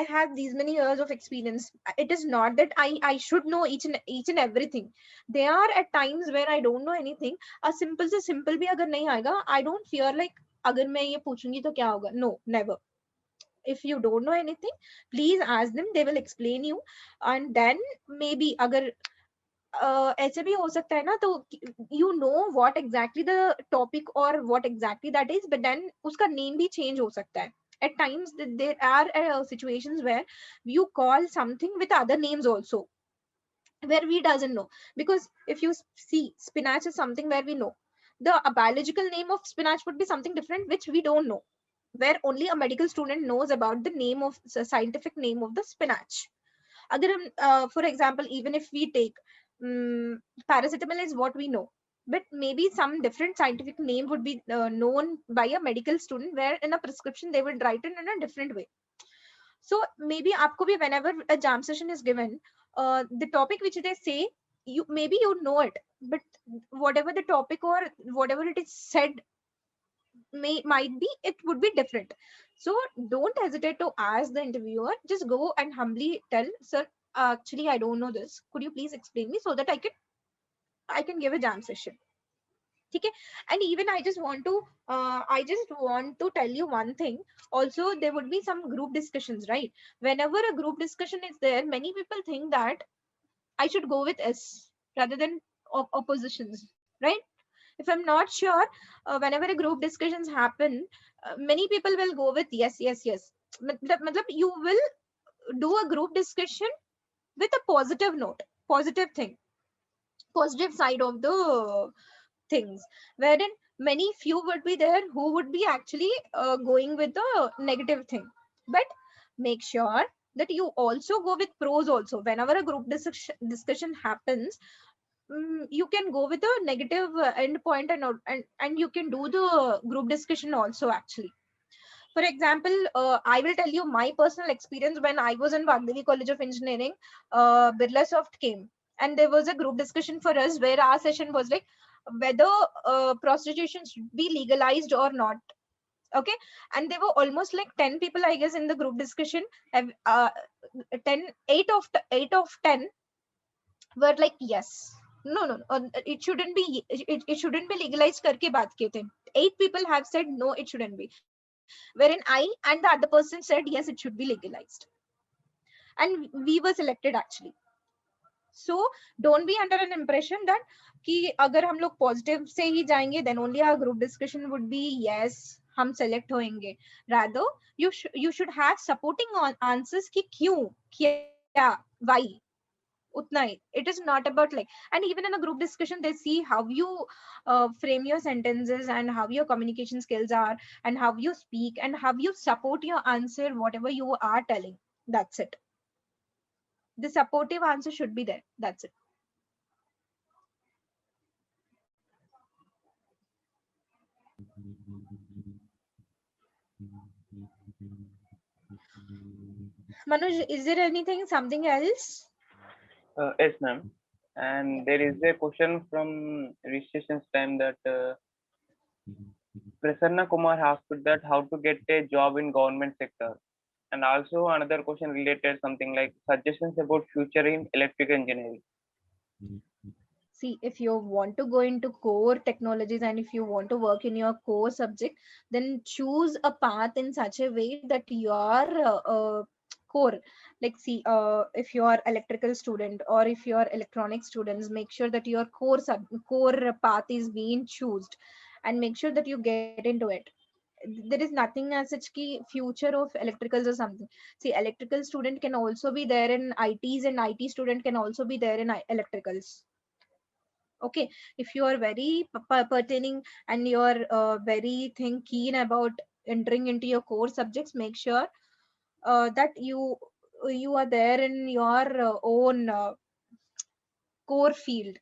have these many years of experience. It is not that I should know each and everything. There are at times where I don't know anything. A simple से simple भी अगर नहीं आएगा, I don't fear like अगर मैं ये पूछूंगी तो क्या होगा. No, never. If you don't know anything, please ask them, they will explain you. And then maybe अगर ऐसे भी हो सकता है ना, तो you know what exactly the topic or what exactly that is, but then उसका name भी change हो सकता है. At times there are situations where you call something with other names also, where we doesn't know. Because if you see, spinach is something where we know the biological name of spinach would be something different which we don't know, where only a medical student knows about the name of the scientific name of the spinach. Agar for example, even if we take paracetamol is what we know, but maybe some different scientific name would be known by a medical student, where in a prescription they would write it in a different way. So maybe aapko bhi, whenever a jam session is given, the topic which they say, you maybe you know it, but whatever the topic or whatever it is said might be, it would be different. So don't hesitate to ask the interviewer. Just go and humbly tell, sir, actually I don't know this, could you please explain me so that I can give a jam session. Okay. And even I just want to tell you one thing also. There would be some group discussions, right? Whenever a group discussion is there, many people think that I should go with S rather than oppositions, right? If I'm not sure, whenever a group discussions happen, many people will go with yes. Matlab you will do a group discussion with a positive note, positive thing, positive side of the things, wherein many few would be there who would be actually going with the negative thing. But make sure that you also go with pros also. Whenever a group discussion happens, you can go with a negative end point, and you can do the group discussion also, actually. For example, I will tell you my personal experience. When I was in Vagdevi College of Engineering, Birlasoft came, and there was a group discussion for us where our session was like whether prostitution should be legalized or not. Okay. And there were almost like 10 people, I guess, in the group discussion. 8 of 10 were like yes. no, it shouldn't be, it shouldn't be legalized करके बात किए थे. 8 people have said no, it shouldn't be, wherein I and the other person said yes, it should be legalized, and we were selected actually. So don't be under an impression that कि अगर हम लोग positive से ही जाएंगे then only our group discussion would be yes, हम select होएंगे. Rather you should have supporting answers कि क्यों, क्या, why. Utna hi. It is not about like, and even in a group discussion they see how you frame your sentences and how your communication skills are and how you speak and how you support your answer whatever you are telling. That's it. The supportive answer should be there. That's it. Manoj, is there anything, something else? Yes, ma'am. And there is a question from registration's time that Prasanna Kumar asked that how to get a job in government sector. And also another question related something like suggestions about future in electrical engineering. See, if you want to go into core technologies and if you want to work in your core subject, then choose a path in such a way that your core, like see, if you are electrical student or if you are electronic students, make sure that your core path is being chosen, and make sure that you get into it. There is nothing as such ki future of electricals or something. See, electrical student can also be there in ITs and IT student can also be there in electricals. Okay, if you are very pertaining and you are very keen about entering into your core subjects, make sure that you are there in your own core field.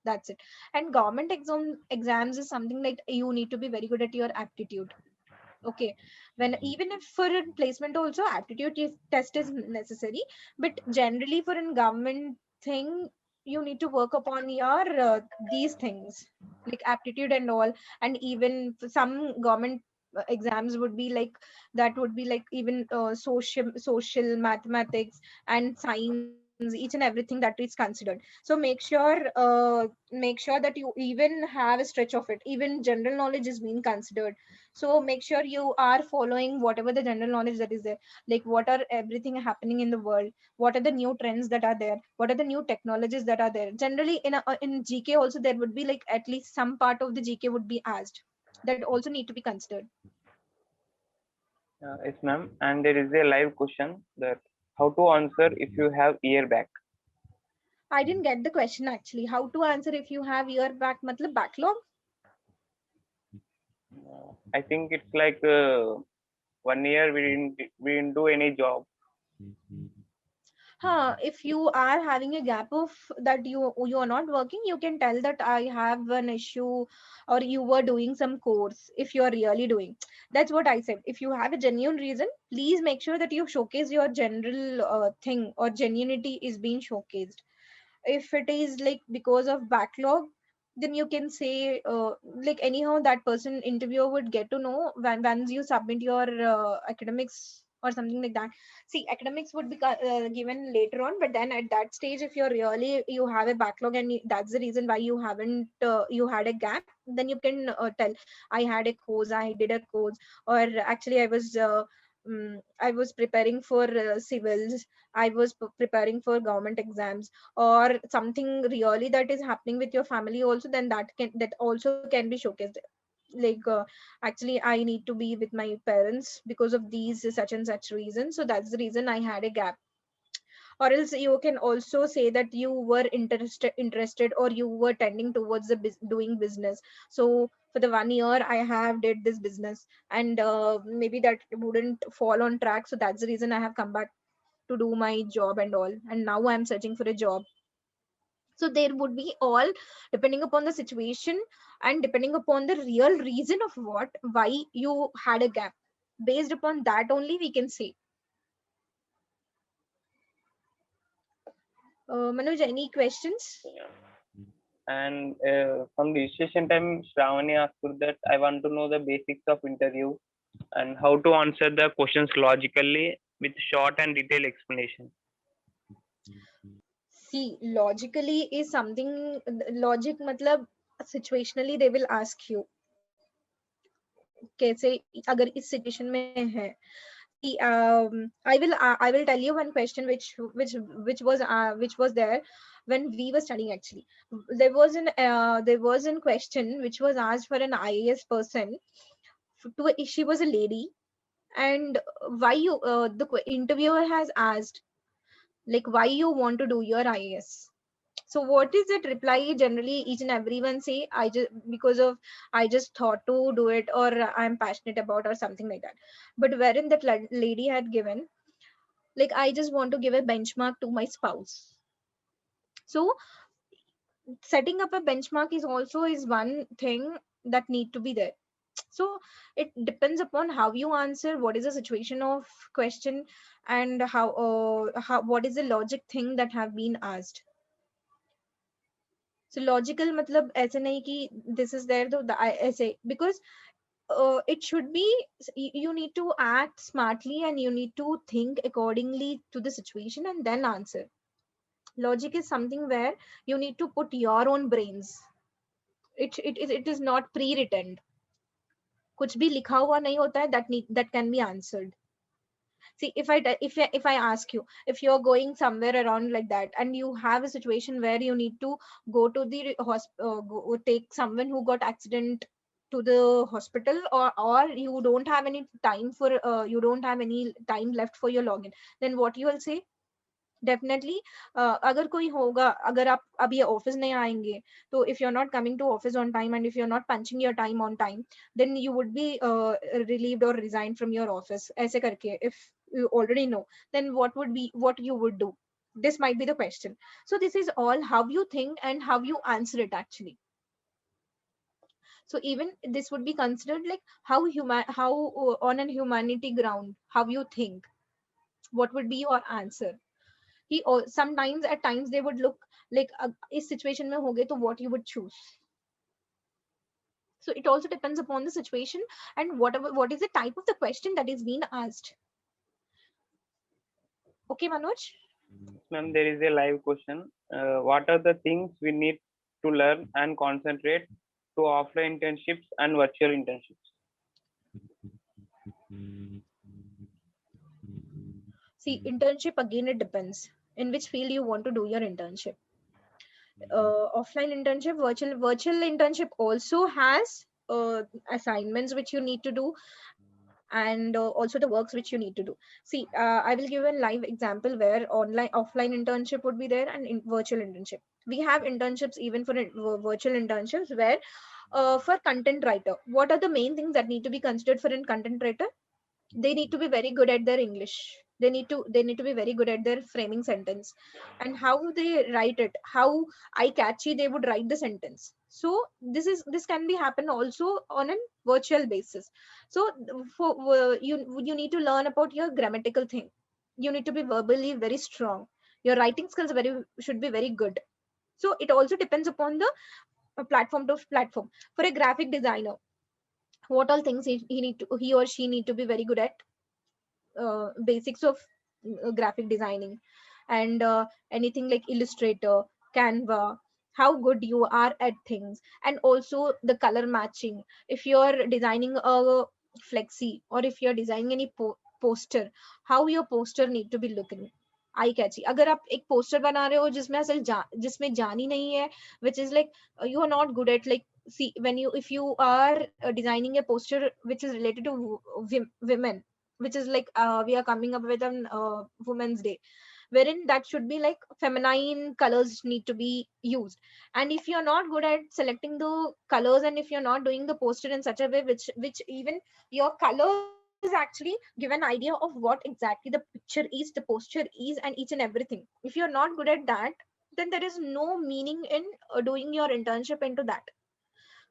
That's it. And government exams is something like you need to be very good at your aptitude. Okay, when even if for a placement also aptitude test is necessary, but generally for a government thing you need to work upon your these things like aptitude and all. And even for some government exams would be like, that would be like even social mathematics and science, each and everything that is considered. So make sure that you even have a stretch of it, even general knowledge is being considered. So make sure you are following whatever the general knowledge that is there, like what are everything happening in the world, what are the new trends that are there, what are the new technologies that are there. Generally in GK also there would be like at least some part of the GK would be asked, that also need to be considered. Yes, ma'am. And there is a live question that how to answer if you have ear back. I didn't get the question actually. How to answer if you have ear back matlab backlog? I think it's like 1 year we didn't do any job. If you are having a gap of that you are not working, you can tell that I have an issue, or you were doing some course if you are really doing. That's what I said. If you have a genuine reason, please make sure that you showcase your general thing or genuinity is being showcased. If it is like because of backlog, then you can say like anyhow that person interviewer would get to know once you submit your academics or something like that. See, academics would be given later on, but then at that stage if you're really you have a backlog and that's the reason why you haven't you had a gap, then you can tell I had a course, I did a course, or actually I was preparing for civils, I was preparing for government exams, or something really that is happening with your family also, then that also can be showcased. Like actually I need to be with my parents because of these such and such reasons, so that's the reason I had a gap. Or else you can also say that you were interested or you were tending towards the doing business. So for the 1 year I have did this business, and maybe that wouldn't fall on track, so that's the reason I have come back to do my job and all, and now I'm searching for a job. So there would be all depending upon the situation and depending upon the real reason of why you had a gap. Based upon that only we can say. Manoj, any questions? And from the registration time, Shravani asked that I want to know the basics of interview and how to answer the questions logically with short and detailed explanation. See, logically is something, logic matlab situationally they will ask you कैसे अगर इस situation में है. See, I will tell you one question which was there when we were studying actually. There was an question which was asked for an IAS person. She was a lady, and why you interviewer has asked like why you want to do your IAS. So what is it reply generally each and everyone say, I just because of I just thought to do it, or I'm passionate about, or something like that. But wherein that lady had given like I just want to give a benchmark to my spouse. So setting up a benchmark is one thing that need to be there. So it depends upon how you answer, what is the situation of question, and how what is the logic thing that have been asked. So logical matlab ऐसे नहीं कि this is there तो ऐसे, because it should be, you need to act smartly and you need to think accordingly to the situation and then answer. Logic is something where you need to put your own brains. It is not pre-written. कुछ भी लिखा हुआ नहीं होता है that can be answered. See, if I ask you, if you're going somewhere around like that and you have a situation where you need to go to the take someone who got accident to the hospital, or you don't have any time for you don't have any time left for your login, then what you will say? Definitely, अगर कोई होगा, अगर आप अभी office नहीं आएंगे, तो if you're not coming to office on time and if you're not punching your time on time, then you would be relieved or resigned from your office. ऐसे करके, if you already know, then what you would do? This might be the question. So this is all how you think and how you answer it actually. So even this would be considered like how on an humanity ground, how you think, what would be your answer. Sometimes at times they would look like इस situation में हो गए तो what you would choose. So it also depends upon the situation and what is the type of the question that is being asked. Okay, Manoj? Ma'am, there is a live question. What are the things we need to learn and concentrate to offline internships and virtual internships? See, internship again, it depends in which field you want to do your internship. Offline internship, virtual internship also has assignments which you need to do, and also the works which you need to do. See, I will give a live example where offline internship would be there, and virtual internship. We have internships even for virtual internships where for content writer, what are the main things that need to be considered for a content writer? They need to be very good at their English. They need to be very good at their framing sentence and how they write it, how eye catchy they would write the sentence. So this can be happen also on a virtual basis. So for you need to learn about your grammatical thing. You need to be verbally very strong. Your writing skills should be very good. So it also depends upon the platform to platform. For a graphic designer, what all things he or she need to be very good at? Basics of graphic designing, and anything like Illustrator, Canva, how good you are at things, and also the color matching. If you're designing a flexi, or if you're designing any poster, how your poster need to be looking आई कैची. अगर आप एक poster बना रहे हो जिसमें असल जिसमें जान ही नहीं है, which is like you are not good at, like, see, if you are designing a poster which is related to women, which is like we are coming up with an women's day, wherein that should be like feminine colors need to be used. And if you're not good at selecting the colors, and if you're not doing the poster in such a way which even your colors actually give an idea of what exactly the picture is, the posture is, and each and everything, if you're not good at that, then there is no meaning in doing your internship into that.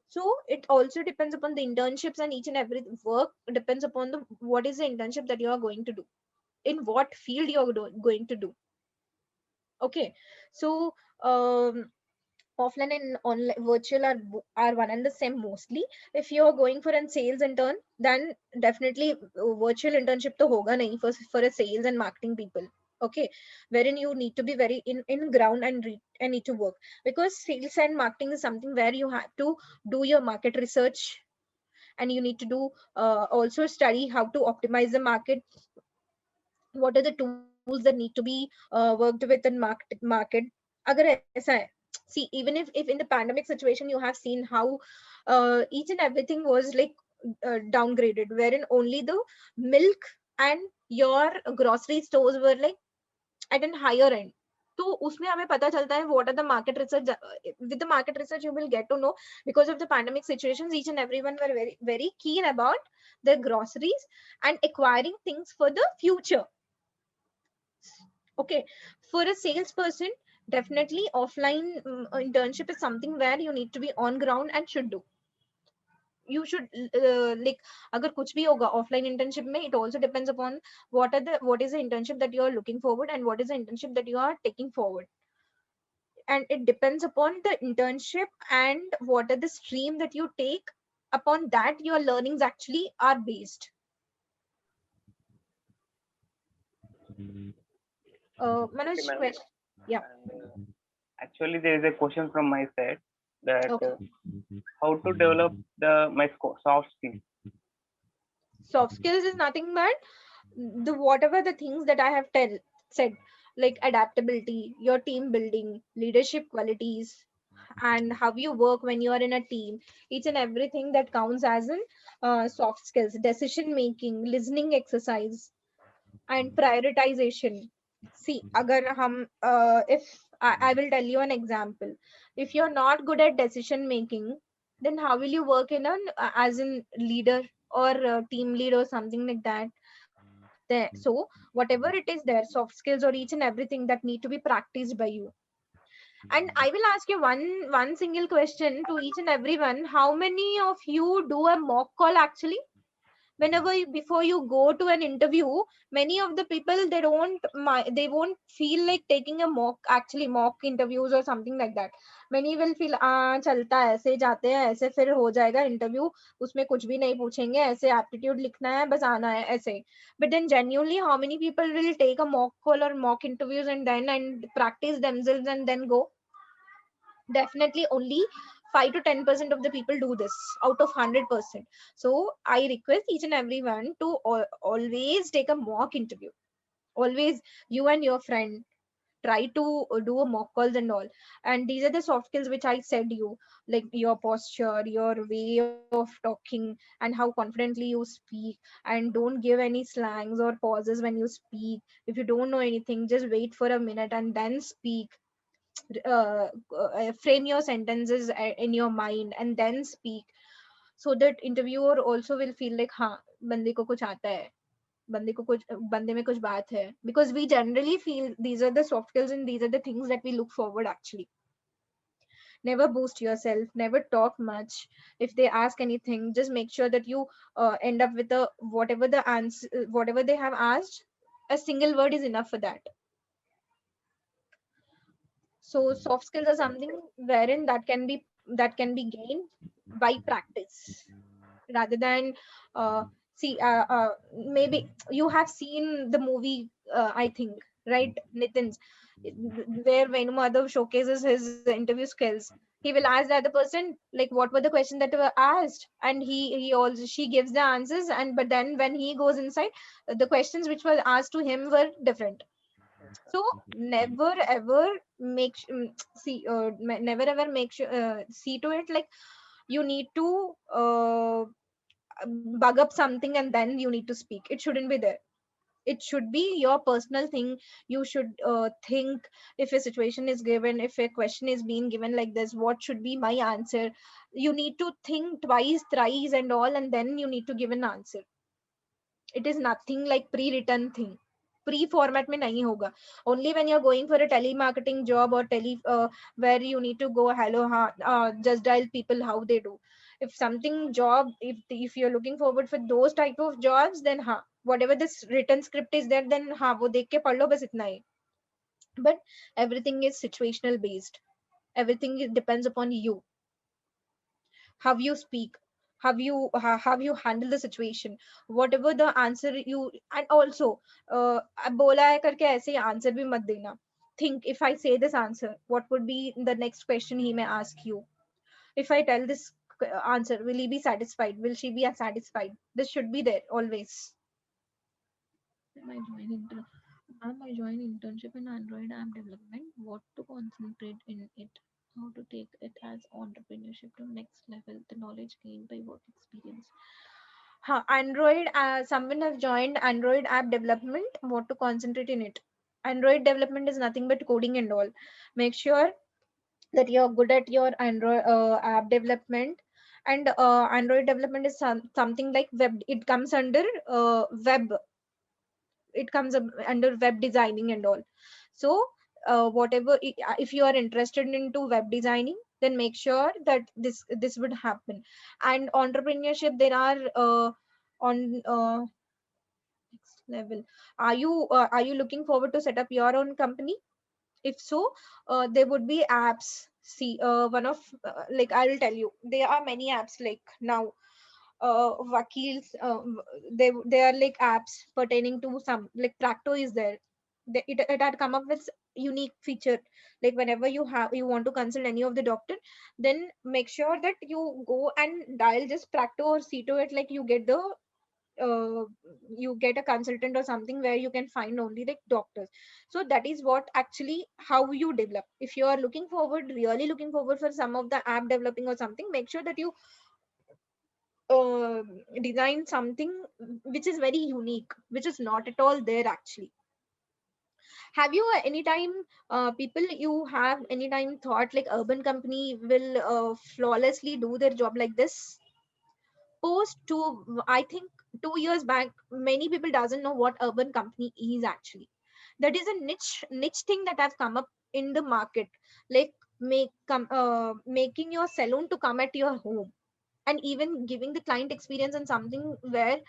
So it also depends upon the internships, and each and every work depends upon the what is the internship that you are going to do, in what field you are going to do. Okay, so offline and online virtual are one and the same mostly. If you are going for a sales intern, then definitely virtual internship to hoga nahi for a sales and marketing people. Okay, wherein you need to be very in ground and and need to work, because sales and marketing is something where you have to do your market research, and you need to do also study how to optimize the market, what are the tools that need to be worked with in market. Agar aisa hai, see, even if in the pandemic situation you have seen how each and everything was like downgraded, wherein only the milk and your grocery stores were like at an higher end. तो उसमें हमें पता चलता है what are the market research. With the market research you will get to know, because of the pandemic situations each and everyone were very very keen about their groceries and acquiring things for the future. Okay, for a salesperson, definitely offline internship is something where you need to be on ground and should do. You should like, agar kuch bhi hoga offline internship mein, it also depends upon what is the internship that you are looking forward and what is the internship that you are taking forward, and it depends upon the internship and what are the stream that you take. Upon that your learnings actually are based. Okay, Manoj, ma'am. question. Yeah. And actually, there is a question from my side that Okay. how to develop my soft skills. Soft skills is nothing but the whatever the things that I have said, like adaptability, your team building, leadership qualities, and how you work when you are in a team. Each and everything that counts as in soft skills. Decision making, listening exercise, and prioritization. See, agar if I will tell you an example. If you're not good at decision making, then how will you work in an as in leader or team lead or something like that? There, so whatever it is there, soft skills or each and everything that need to be practiced by you. And I will ask you one single question to each and everyone: how many of you do a mock call actually? Whenever before you go to an interview, many of the people they won't feel like taking a mock interviews or something like that. Many will feel चलता है, ऐसे जाते हैं, ऐसे फिर हो जाएगा interview, उसमें कुछ भी नहीं पूछेंगे, ऐसे एप्टीट्यूड लिखना है, बस आना है, ऐसे. But then genuinely how many people will take a mock call or mock interviews and practice themselves and then go? Definitely only 5 to 10% of the people do this out of 100%. So I request each and everyone to always take a mock interview. Always, you and your friend try to do a mock calls and all. And these are the soft skills which I said you, like your posture, your way of talking, and how confidently you speak. And don't give any slangs or pauses when you speak. If you don't know anything, just wait for a minute and then speak. Frame your sentences in your mind and then speak, so that interviewer also will feel like हाँ, बंदे को कुछ आता है, बंदे में कुछ बात है. Because we generally feel these are the soft skills and these are the things that we look forward actually. Never boost yourself, never talk much. If they ask anything, just make sure that you end up with a whatever the answer, whatever they have asked, a single word is enough for that. So soft skills are something wherein that can be gained by practice rather than see maybe you have seen the movie, I think, right, Nitin's, where Venu Madhav showcases his interview skills. He will ask the other person like what were the questions that were asked, and he also she gives the answers, and but then when he goes inside, the questions which were asked to him were different. So never ever never ever make sure see to it like you need to bug up something and then you need to speak. It shouldn't be there. It should be your personal thing. You should think, if a situation is given, if a question is being given like this, what should be my answer? You need to think twice, thrice and all, and then you need to give an answer. It is nothing like pre-written thing. Pre-format mein nahi hoga. Only when you're going for a telemarketing job or where you need to go hello just dial people how they do. If something job, if you're looking forward for those type of jobs, then whatever this written script is there, then wo dekh ke pad lo, bas itna hi. But everything is situational based. Everything depends upon you, how you speak. Have you handled the situation? Whatever the answer you, and also अब बोला है करके ऐसे ही answer भी मत देना. Think, if I say this answer, what would be the next question he may ask you? If I tell this answer, will he be satisfied? Will she be satisfied? This should be there always. I join internship in Android app development. What to concentrate in it? How to take it as entrepreneurship to next level? The knowledge gained by work experience. Android, someone has joined Android app development. What to concentrate in it? Android development is nothing but coding and all. Make sure that you're good at your Android app development. And Android development is something like web. It comes under web. It comes under web designing and all. So whatever, if you are interested into web designing, then make sure that this would happen. And entrepreneurship, there are on next level. Are you looking forward to set up your own company? If so, there would be apps. See, one of like, I will tell you, there are many apps like now. Vakils, they are like apps pertaining to some, like Tracto is there. It had come up with unique feature, like whenever you want to consult any of the doctor, then make sure that you go and dial just Practo or Cito it, like uh, you get a consultant or something where you can find only like doctors. So that is what actually how you develop. If you are looking forward, really looking forward for some of the app developing or something, make sure that you uh, design something which is very unique, which is not at all there actually. Have you anytime people, you have anytime thought like urban company will flawlessly do their job like this? Post to, I think 2 years back, many people doesn't know what urban company is actually. That is a niche thing that have come up in the market, like making your salon to come at your home, and even giving the client experience and something where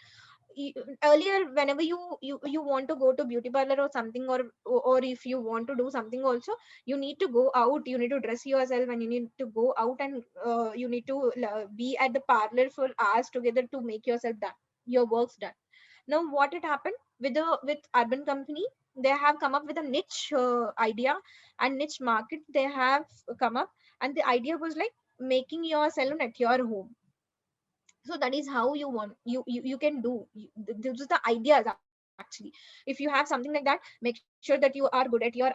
you, earlier whenever you want to go to beauty parlor or something, or if you want to do something also, you need to go out, you need to dress yourself, and you need to go out, and you need to be at the parlor for hours together to make yourself done, your works done. Now what had happened with urban company, they have come up with a niche idea and niche market they have come up, and the idea was like making your salon at your home. So that is how you want, you can do, this is the ideas actually. If you have something like that, make sure that you are good at your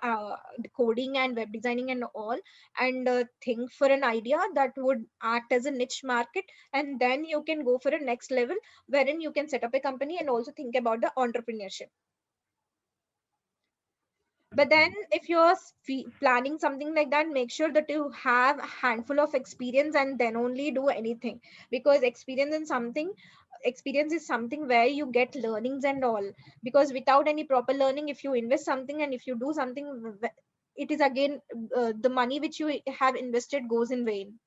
coding and web designing and all, and think for an idea that would act as a niche market, and then you can go for a next level wherein you can set up a company and also think about the entrepreneurship. But then if you're planning something like that, make sure that you have a handful of experience and then only do anything, because experience is something where you get learnings and all. Because without any proper learning, if you invest something and if you do something, it is again the money which you have invested goes in vain.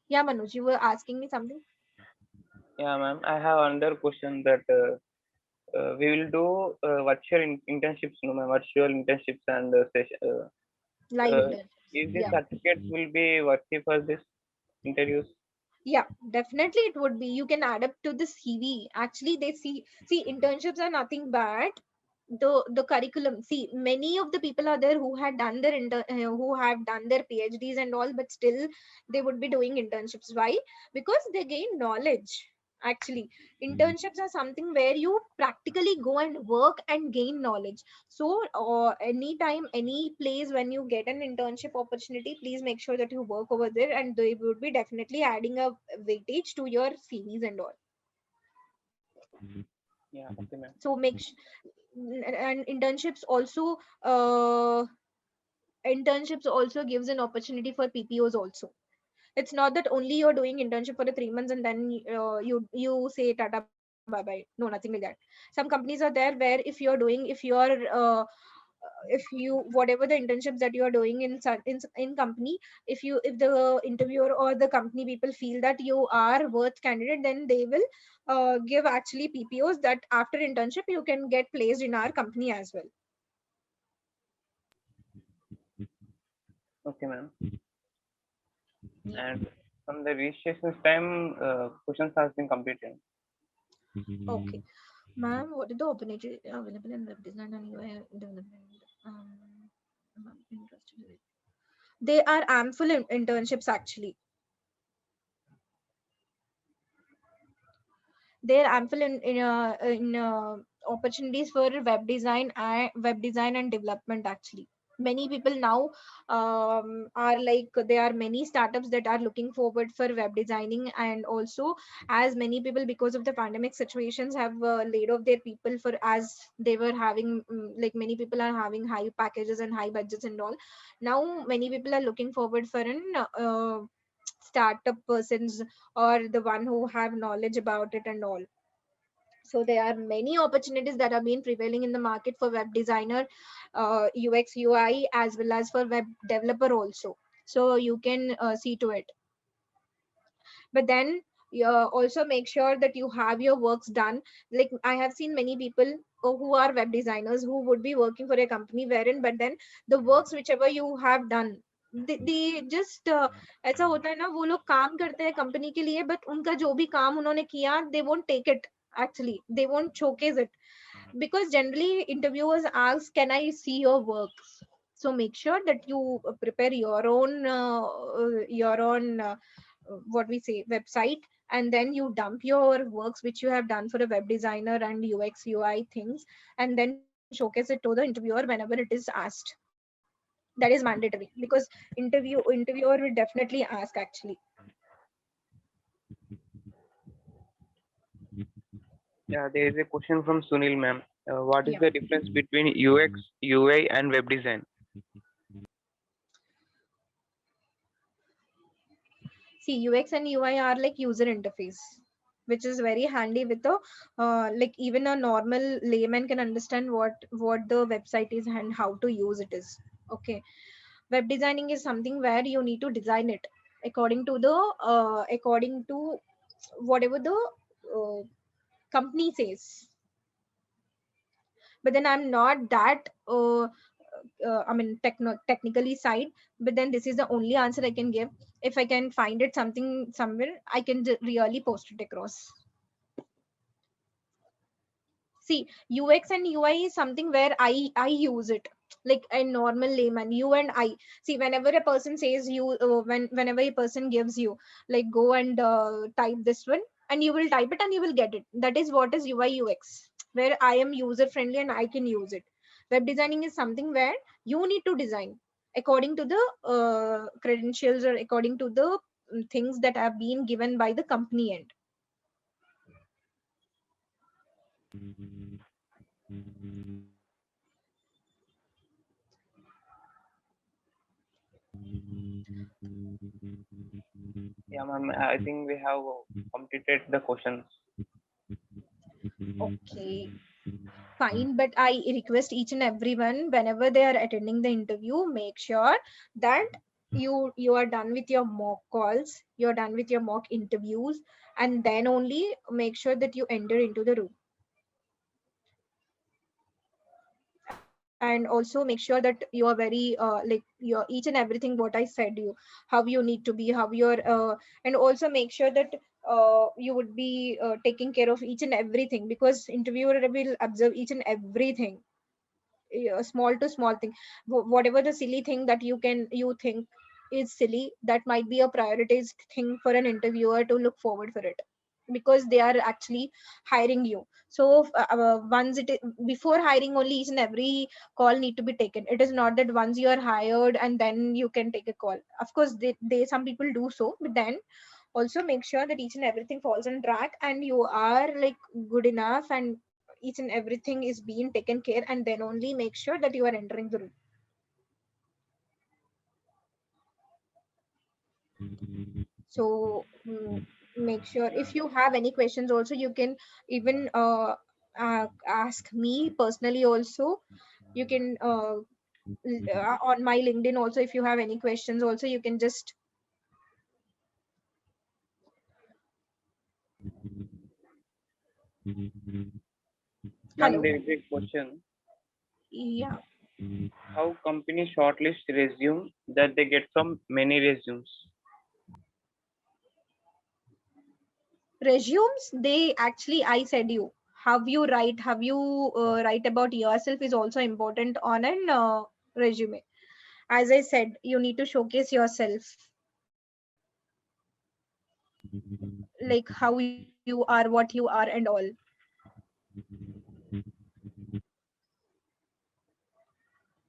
Yeah, Manoj, you were asking me something. Yeah, ma'am. I have another question that we will do virtual internships, no, ma'am, virtual internships and Live uh, intern. if these Yeah. certificates will be worthy for this interviews. Yeah, definitely it would be. You can add up to the CV. Actually, they see internships are nothing but the curriculum. See, many of the people are there who had done their who have done their PhDs and all, but still they would be doing internships. Why? Because they gain knowledge. Actually, internships are something where you practically go and work and gain knowledge. So, anytime, any place when you get an internship opportunity, please make sure that you work over there, and they would be definitely adding a weightage to your CVs and all. Yeah, okay, ma'am. So and uh, internships also gives an opportunity for PPOs also. It's not that only you're doing internship for the 3 months and then you say tata bye bye. No, nothing like that. Some companies are there where if you whatever the internships that you are doing in company, if the interviewer or the company people feel that you are worth candidate, then they will give actually PPOs that after internship you can get placed in our company as well. Okay, ma'am. Yeah. And From the registration time, questions has been completed. Okay. Ma'am, what are the opportunities available in web design and UI development? I'm interested in it. There are ample internships actually. There are ample opportunities for web design and development actually. Many people now are like, there are many startups that are looking forward for web designing, and also as many people, because of the pandemic situations, have laid off their people, for as they were having like many people are having high packages and high budgets and all. Now many people are looking forward for an startup persons, or the one who have knowledge about it and all. So there are many opportunities that are being prevailing in the market for web designer, UX UI, as well as for web developer also. So you can see to it. But then you also make sure that you have your works done. Like I have seen many people who are web designers who would be working for a company wherein, but then the works whichever you have done, they just ऐसा होता है ना, वो लोग काम करते हैं company के लिए, बट उनका जो भी काम उन्होंने किया, they won't take it actually, they won't showcase it, because generally interviewers ask, can I see your work? So make sure that you prepare your own what we say website, and then you dump your works which you have done for a web designer and UX UI things, and then showcase it to the interviewer whenever it is asked. That is mandatory, because interviewer will definitely ask actually. Yeah, there is a question from Sunil ma'am. What is Yeah. the difference between UX, UI, and web design? See, UX and UI are like user interface, which is very handy with the like even a normal layman can understand what the website is and how to use it is. Okay. Web designing is something where you need to design it according to whatever the uh, company says. But then I'm not that I mean technically side, but then this is the only answer I can give. If I can find it something somewhere, I can really post it across. See, UX and UI is something where I use it like a normal layman. You and I see, whenever a person says you whenever a person gives you like, go and type this one, and you will type it and you will get it. That is what is UI UX, where I am user friendly and I can use it. Web designing is something where you need to design according to the credentials, or according to the things that have been given by the company end. Yeah, ma'am. I think we have completed the questions. Okay, fine, but I request each and everyone, whenever they are attending the interview, make sure that you are done with your mock calls, you're done with your mock interviews, and then only make sure that you enter into the room. And also make sure that you are very like your each and everything what I said you, how you need to be, how you're and also make sure that you would be taking care of each and everything, because interviewer will observe each and everything, small to small thing. Whatever the silly thing that you think is silly, that might be a prioritized thing for an interviewer to look forward for it, because they are actually hiring you. So once before hiring, only each and every call need to be taken. It is not that once you are hired and then you can take a call. Of course they some people do so, but then also make sure that each and everything falls on track and you are like good enough, and each and everything is being taken care, and then only make sure that you are entering the room. So make sure, if you have any questions also, you can even ask me personally also. You can on my LinkedIn also, if you have any questions also, you can just Ma'am, hello. there is a question. Yeah. How companies shortlist resume that they get from many resumes? Resumes, they actually, I said you, how you write about yourself is also important on an resume. As I said, you need to showcase yourself, like how you are, what you are, and all.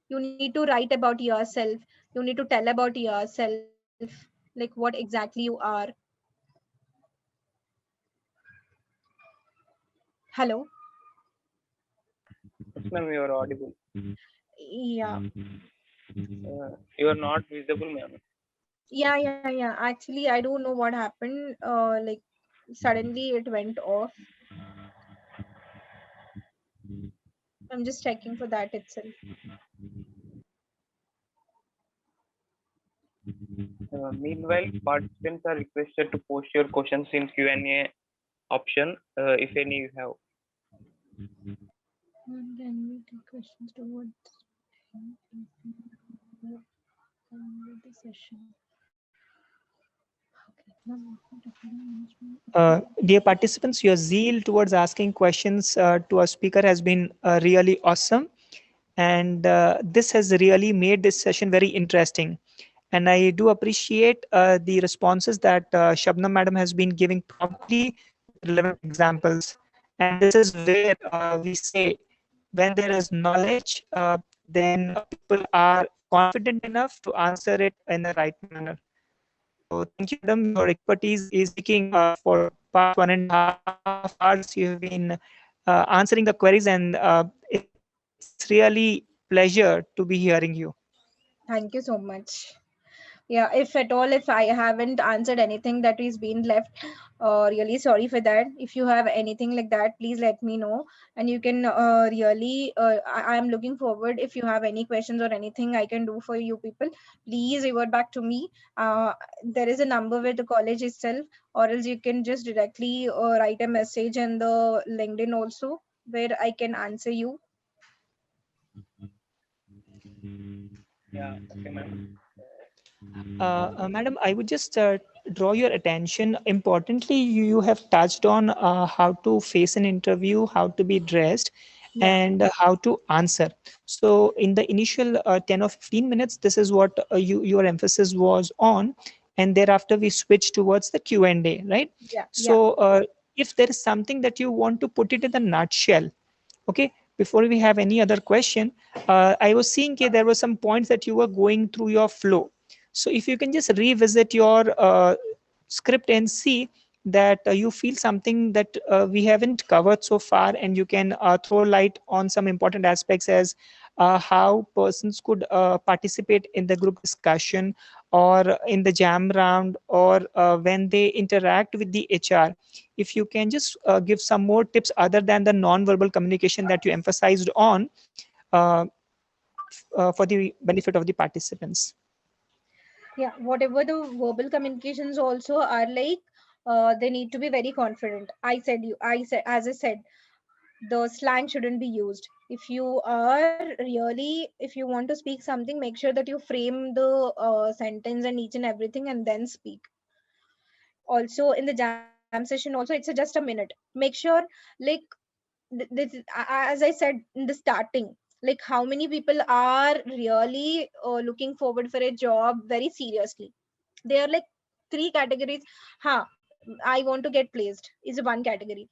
You need to write about yourself. You need to tell about yourself, like what exactly you are. Hello. Yes, ma'am, you are audible. Yeah. You are not visible, ma'am. Yeah. Actually, I don't know what happened. Like suddenly it went off. I'm just checking for that itself. Meanwhile, participants are requested to post your questions in Q&A option, if any you have. And can we take questions towards end of the session? Okay. Now, what management? Dear participants, your zeal towards asking questions to our speaker has been really awesome. And this has really made this session very interesting. And I do appreciate the responses that Shabnam madam has been giving promptly with relevant examples. And this is where we say when there is knowledge, then people are confident enough to answer it in the right manner. So thank you, madam. Your expertise is speaking for past 1.5 hours. You have been answering the queries, and it's really pleasure to be hearing you. Thank you so much. Yeah, if at all, if I haven't answered anything that is being left, really sorry for that. If you have anything like that, please let me know. And you can I am looking forward. If you have any questions or anything I can do for you people, please revert back to me. There is a number with the college itself, or else you can just directly write a message in the LinkedIn also, where I can answer you. Yeah, okay, ma'am. Madam, I would just draw your attention. Importantly, you have touched on how to face an interview, how to be dressed, Yeah. and how to answer. So, in the initial 10 or 15 minutes, this is what your emphasis was on, and thereafter we switch towards the Q&A, right? Yeah. So, if there is something that you want to put it in a nutshell, okay, before we have any other question, I was seeing there were some points that you were going through your flow. So if you can just revisit your script and see that you feel something that we haven't covered so far, and you can throw light on some important aspects as how persons could participate in the group discussion or in the jam round, or when they interact with the HR. If you can just give some more tips other than the non-verbal communication that you emphasized on, uh, for the benefit of the participants. Yeah, whatever the verbal communications also are like, they need to be very confident. I said, as I said, the slang shouldn't be used. If you are really, if you want to speak something, make sure that you frame the sentence and each and everything and then speak. Also in the jam session also, it's just a minute. Make sure, like, as I said in the starting, like how many people are really looking forward for a job very seriously. They are like three categories. Ha, I want to get placed is one category.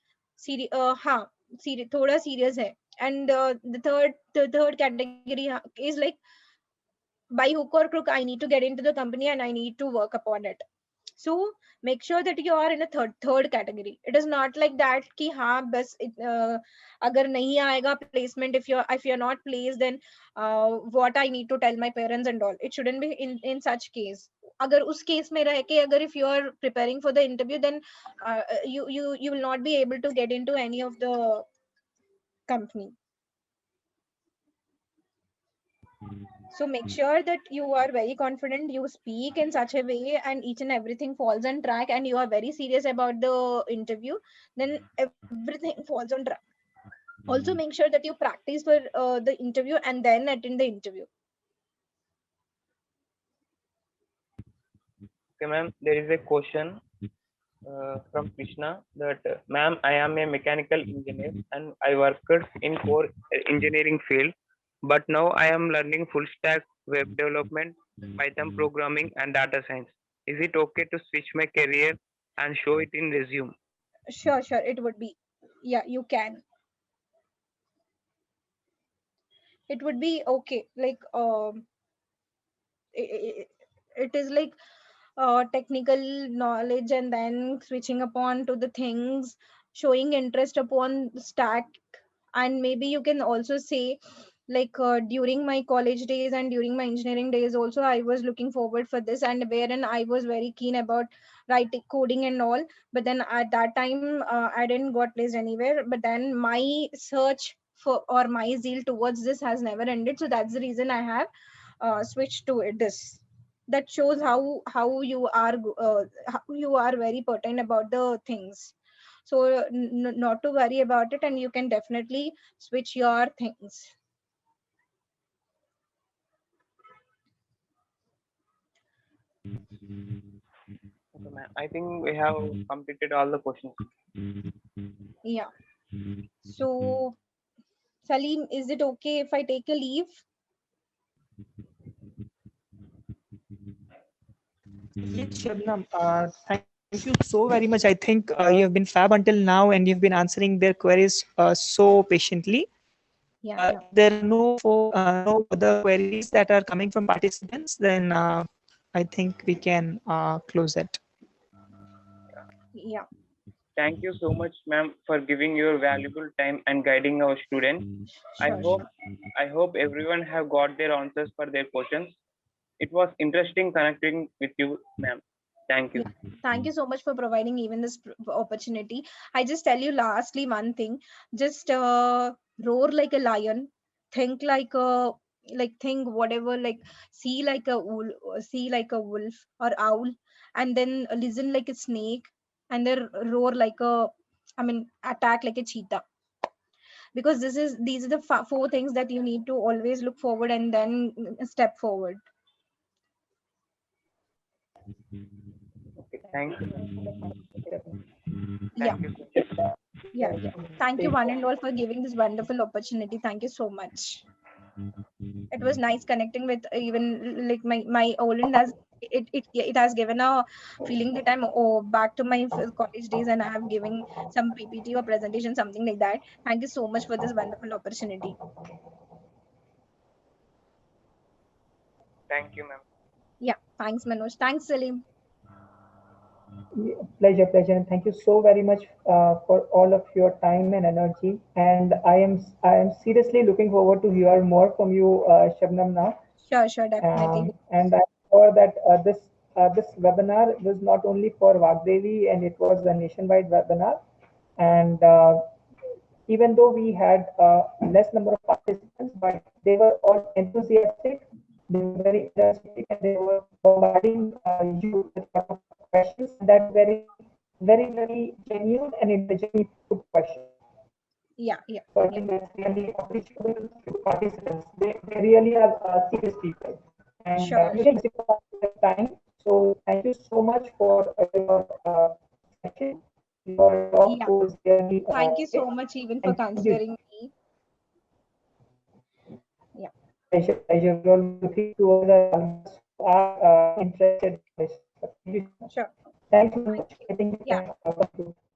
Ha, thoda serious hai. And the third category is like, by hook or crook I need to get into the company and I need to work upon it. So make sure that you are in a third category. It is not like that ki ha bas agar nahi aayega placement, if you're not placed, then what I need to tell my parents and all. It shouldn't be in such case. Agar us case mein reh ke, agar if you are preparing for the interview, then you will not be able to get into any of the company. So make sure that you are very confident, you speak in such a way, and each and everything falls on track, and you are very serious about the interview, then everything falls on track. Also make sure that you practice for the interview and then attend the interview. Okay, ma'am. There is a question. from Krishna that, ma'am, I am a mechanical engineer and I worked in core engineering field, but now I am learning full stack web development, Python programming, and data science. Is it okay to switch my career and show it in resume? Sure, sure, it would be. Yeah, you can. It would be okay. Like it is like technical knowledge and then switching upon to the things, showing interest upon stack. And maybe you can also say like during my college days and during my engineering days also I was looking forward for this, and wherein I was very keen about writing coding and all. But then at that time I didn't got placed anywhere, but then my search for or my zeal towards this has never ended. So that's the reason I have switched to this. That shows how you are how you are very pertinent about the things. So not to worry about it, and you can definitely switch your things. Okay, ma'am. I think we have completed all the questions. Yeah. So Salim, is it okay if I take a leave? Yes, Shabnam, thank you so very much. I think you have been fab until now and you've been answering their queries so patiently. Yeah, If there are no other queries that are coming from participants, then I think we can close it. yeah. Thank you so much, ma'am, for giving your valuable time and guiding our students. I Sure, hope sure. I hope everyone have got their answers for their questions. It was interesting connecting with you, ma'am. Thank you. Yeah. Thank you so much for providing even this opportunity. I just tell you lastly one thing. Just roar like a lion, think like a think whatever, like see like a see like a wolf or owl, and then listen like a snake, and then roar like a, I mean, attack like a cheetah. Because these are the four things that you need to always look forward and then step forward. Okay, thank you. Yeah, Thank you so much. yeah, yeah. Thank you one and all for giving this wonderful opportunity. Thank you so much. It was nice connecting with even like my Oland has it has given a feeling that I'm back to my college days and I have given some PPT or presentation, something like that. Thank you so much for this wonderful opportunity. Thank you, ma'am. Yeah, thanks Manoj. Thanks Salim. Pleasure, pleasure, and thank you so very much for all of your time and energy. And I am seriously looking forward to hear more from you, Shabnam, now. Sure, sure, definitely. And I'm sure that this webinar was not only for Vagdevi, and it was a nationwide webinar. And even though we had less number of participants, but they were all enthusiastic, they were very energetic, and they were bombarding you with a lot of questions. And that very, very, very genuine and intelligently put questions. Yeah, yeah, So I yeah. think that's really appreciable to participants. They really are serious people. And Sure, you sure. can the time. So thank you so much for your session. Your talk Yeah. was really Thank you great. so much even for And thank you. considering me. Yeah. Pleasure, pleasure. We are looking towards our alumnus who are interested in this. Thank you so much. Sure. Thanks so Thank much. you. I think we Yeah. can conclude.